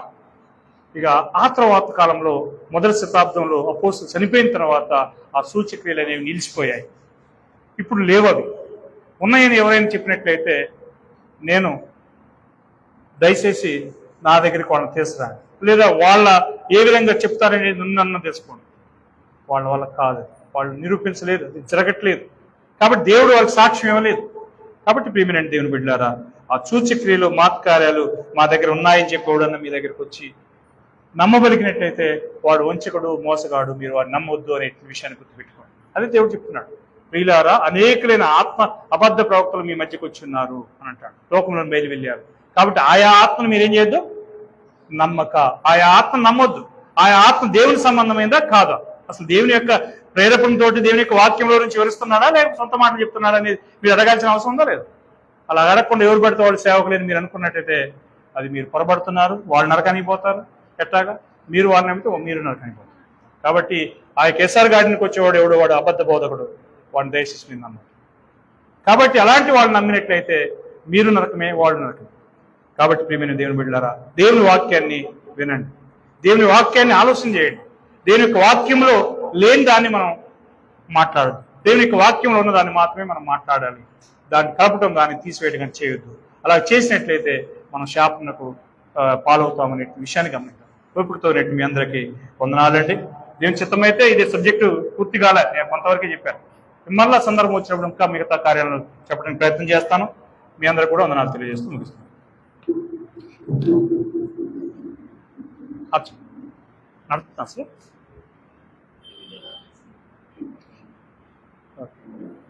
ఇక ఆ తర్వాత కాలంలో మొదటి శతాబ్దంలో అపోస్తులు చనిపోయిన తర్వాత ఆ సూచక్రియలు అనేవి నిలిచిపోయాయి. ఇప్పుడు లేవవి. ఉన్నాయని ఎవరైనా చెప్పినట్లయితే నేను దయచేసి నా దగ్గరికి వాళ్ళని తీసుకురా, లేదా వాళ్ళ ఏ విధంగా చెప్తారనేది నన్ను తెలుసుకోండి. వాళ్ళ వల్ల కాదు, వాళ్ళు నిరూపించలేదు, అది జరగట్లేదు. కాబట్టి దేవుడు వాళ్ళకి సాక్ష్యం ఇవ్వలేదు. కాబట్టి ప్రియమైన దేవుని బిడ్డలారా, ఆ సూచక్రియలు మాత్కార్యాలు మా దగ్గర ఉన్నాయని చెప్పేవాడన్నా మీ దగ్గరికి వచ్చి నమ్మబలిగినట్లయితే వాడు వంచకుడు, మోసగాడు, మీరు వాడు నమ్మొద్దు అనే విషయాన్ని గుర్తుపెట్టుకోండి. అదే దేవుడు చెప్తున్నాడు, ప్రియులారా అనేకులైన అబద్ధ ప్రవక్తలు మీ మధ్యకు వచ్చి ఉన్నారు అని అంటాడు. లోకంలో బయలు వెళ్ళారు. కాబట్టి ఆయా ఆత్మను మీరేం చేయొద్దు, నమ్మక. ఆయా ఆత్మ నమ్మొద్దు. ఆయా ఆత్మ దేవుని సంబంధమైందా కాదా, అసలు దేవుని యొక్క ప్రేరేపణతో దేవుని యొక్క వాక్యంలో నుంచి వివరిస్తున్నాడా లేక సొంత మాటలు చెప్తున్నాడా అనేది మీరు అడగాల్సిన అవసరం ఉందా లేదు. అలా అడగకుండా ఎవరు పడితే వాళ్ళు సేవకులేని మీరు అనుకున్నట్టయితే అది మీరు పొరపడుతున్నారు. వాళ్ళు నరకానికి పోతారు. ఎట్లాగా మీరు వాళ్ళని నమ్మితే మీరు నరకానికి పోతారు. కాబట్టి ఆ కేసార్ గార్డెన్కి వచ్చేవాడు ఎవడు, వాడు అబద్ధ బోధకుడు. వాడిని దయచేసింది అన్నమాట. కాబట్టి అలాంటి వాళ్ళు నమ్మినట్లయితే మీరు నరకమే, వాళ్ళు నరకమే. కాబట్టి ప్రియమైన దేవుని బిడ్డలారా, దేవుని వాక్యాన్ని వినండి, దేవుని వాక్యాన్ని ఆలోచన చేయండి. దేవుని యొక్క వాక్యంలో లేని దాన్ని మనం మాట్లాడదు, దేవుని యొక్క వాక్యంలో ఉన్న దాన్ని మాత్రమే మనం మాట్లాడాలి. దాన్ని కలపటం కానీ తీసివేయడం కానీ చేయొద్దు. అలా చేసినట్లయితే మనం శాపమునకు పాలవుతామనే విషయాన్ని గమనిద్దాం. ఓపికతో నెట్టి మీ అందరికీ వందనాలండి. దేవుని చిత్తమైతే ఇదే సబ్జెక్టు పూర్తిగా నేను కొంతవరకే చెప్పాను. మళ్ళా సందర్భం వచ్చినప్పుడు ఇంకా మిగతా కార్యాలను చెప్పడానికి ప్రయత్నం చేస్తాను. మీ అందరూ కూడా వందనాలు తెలియజేస్తూ ముగిస్తాను. నడుపుతున్నా సార్.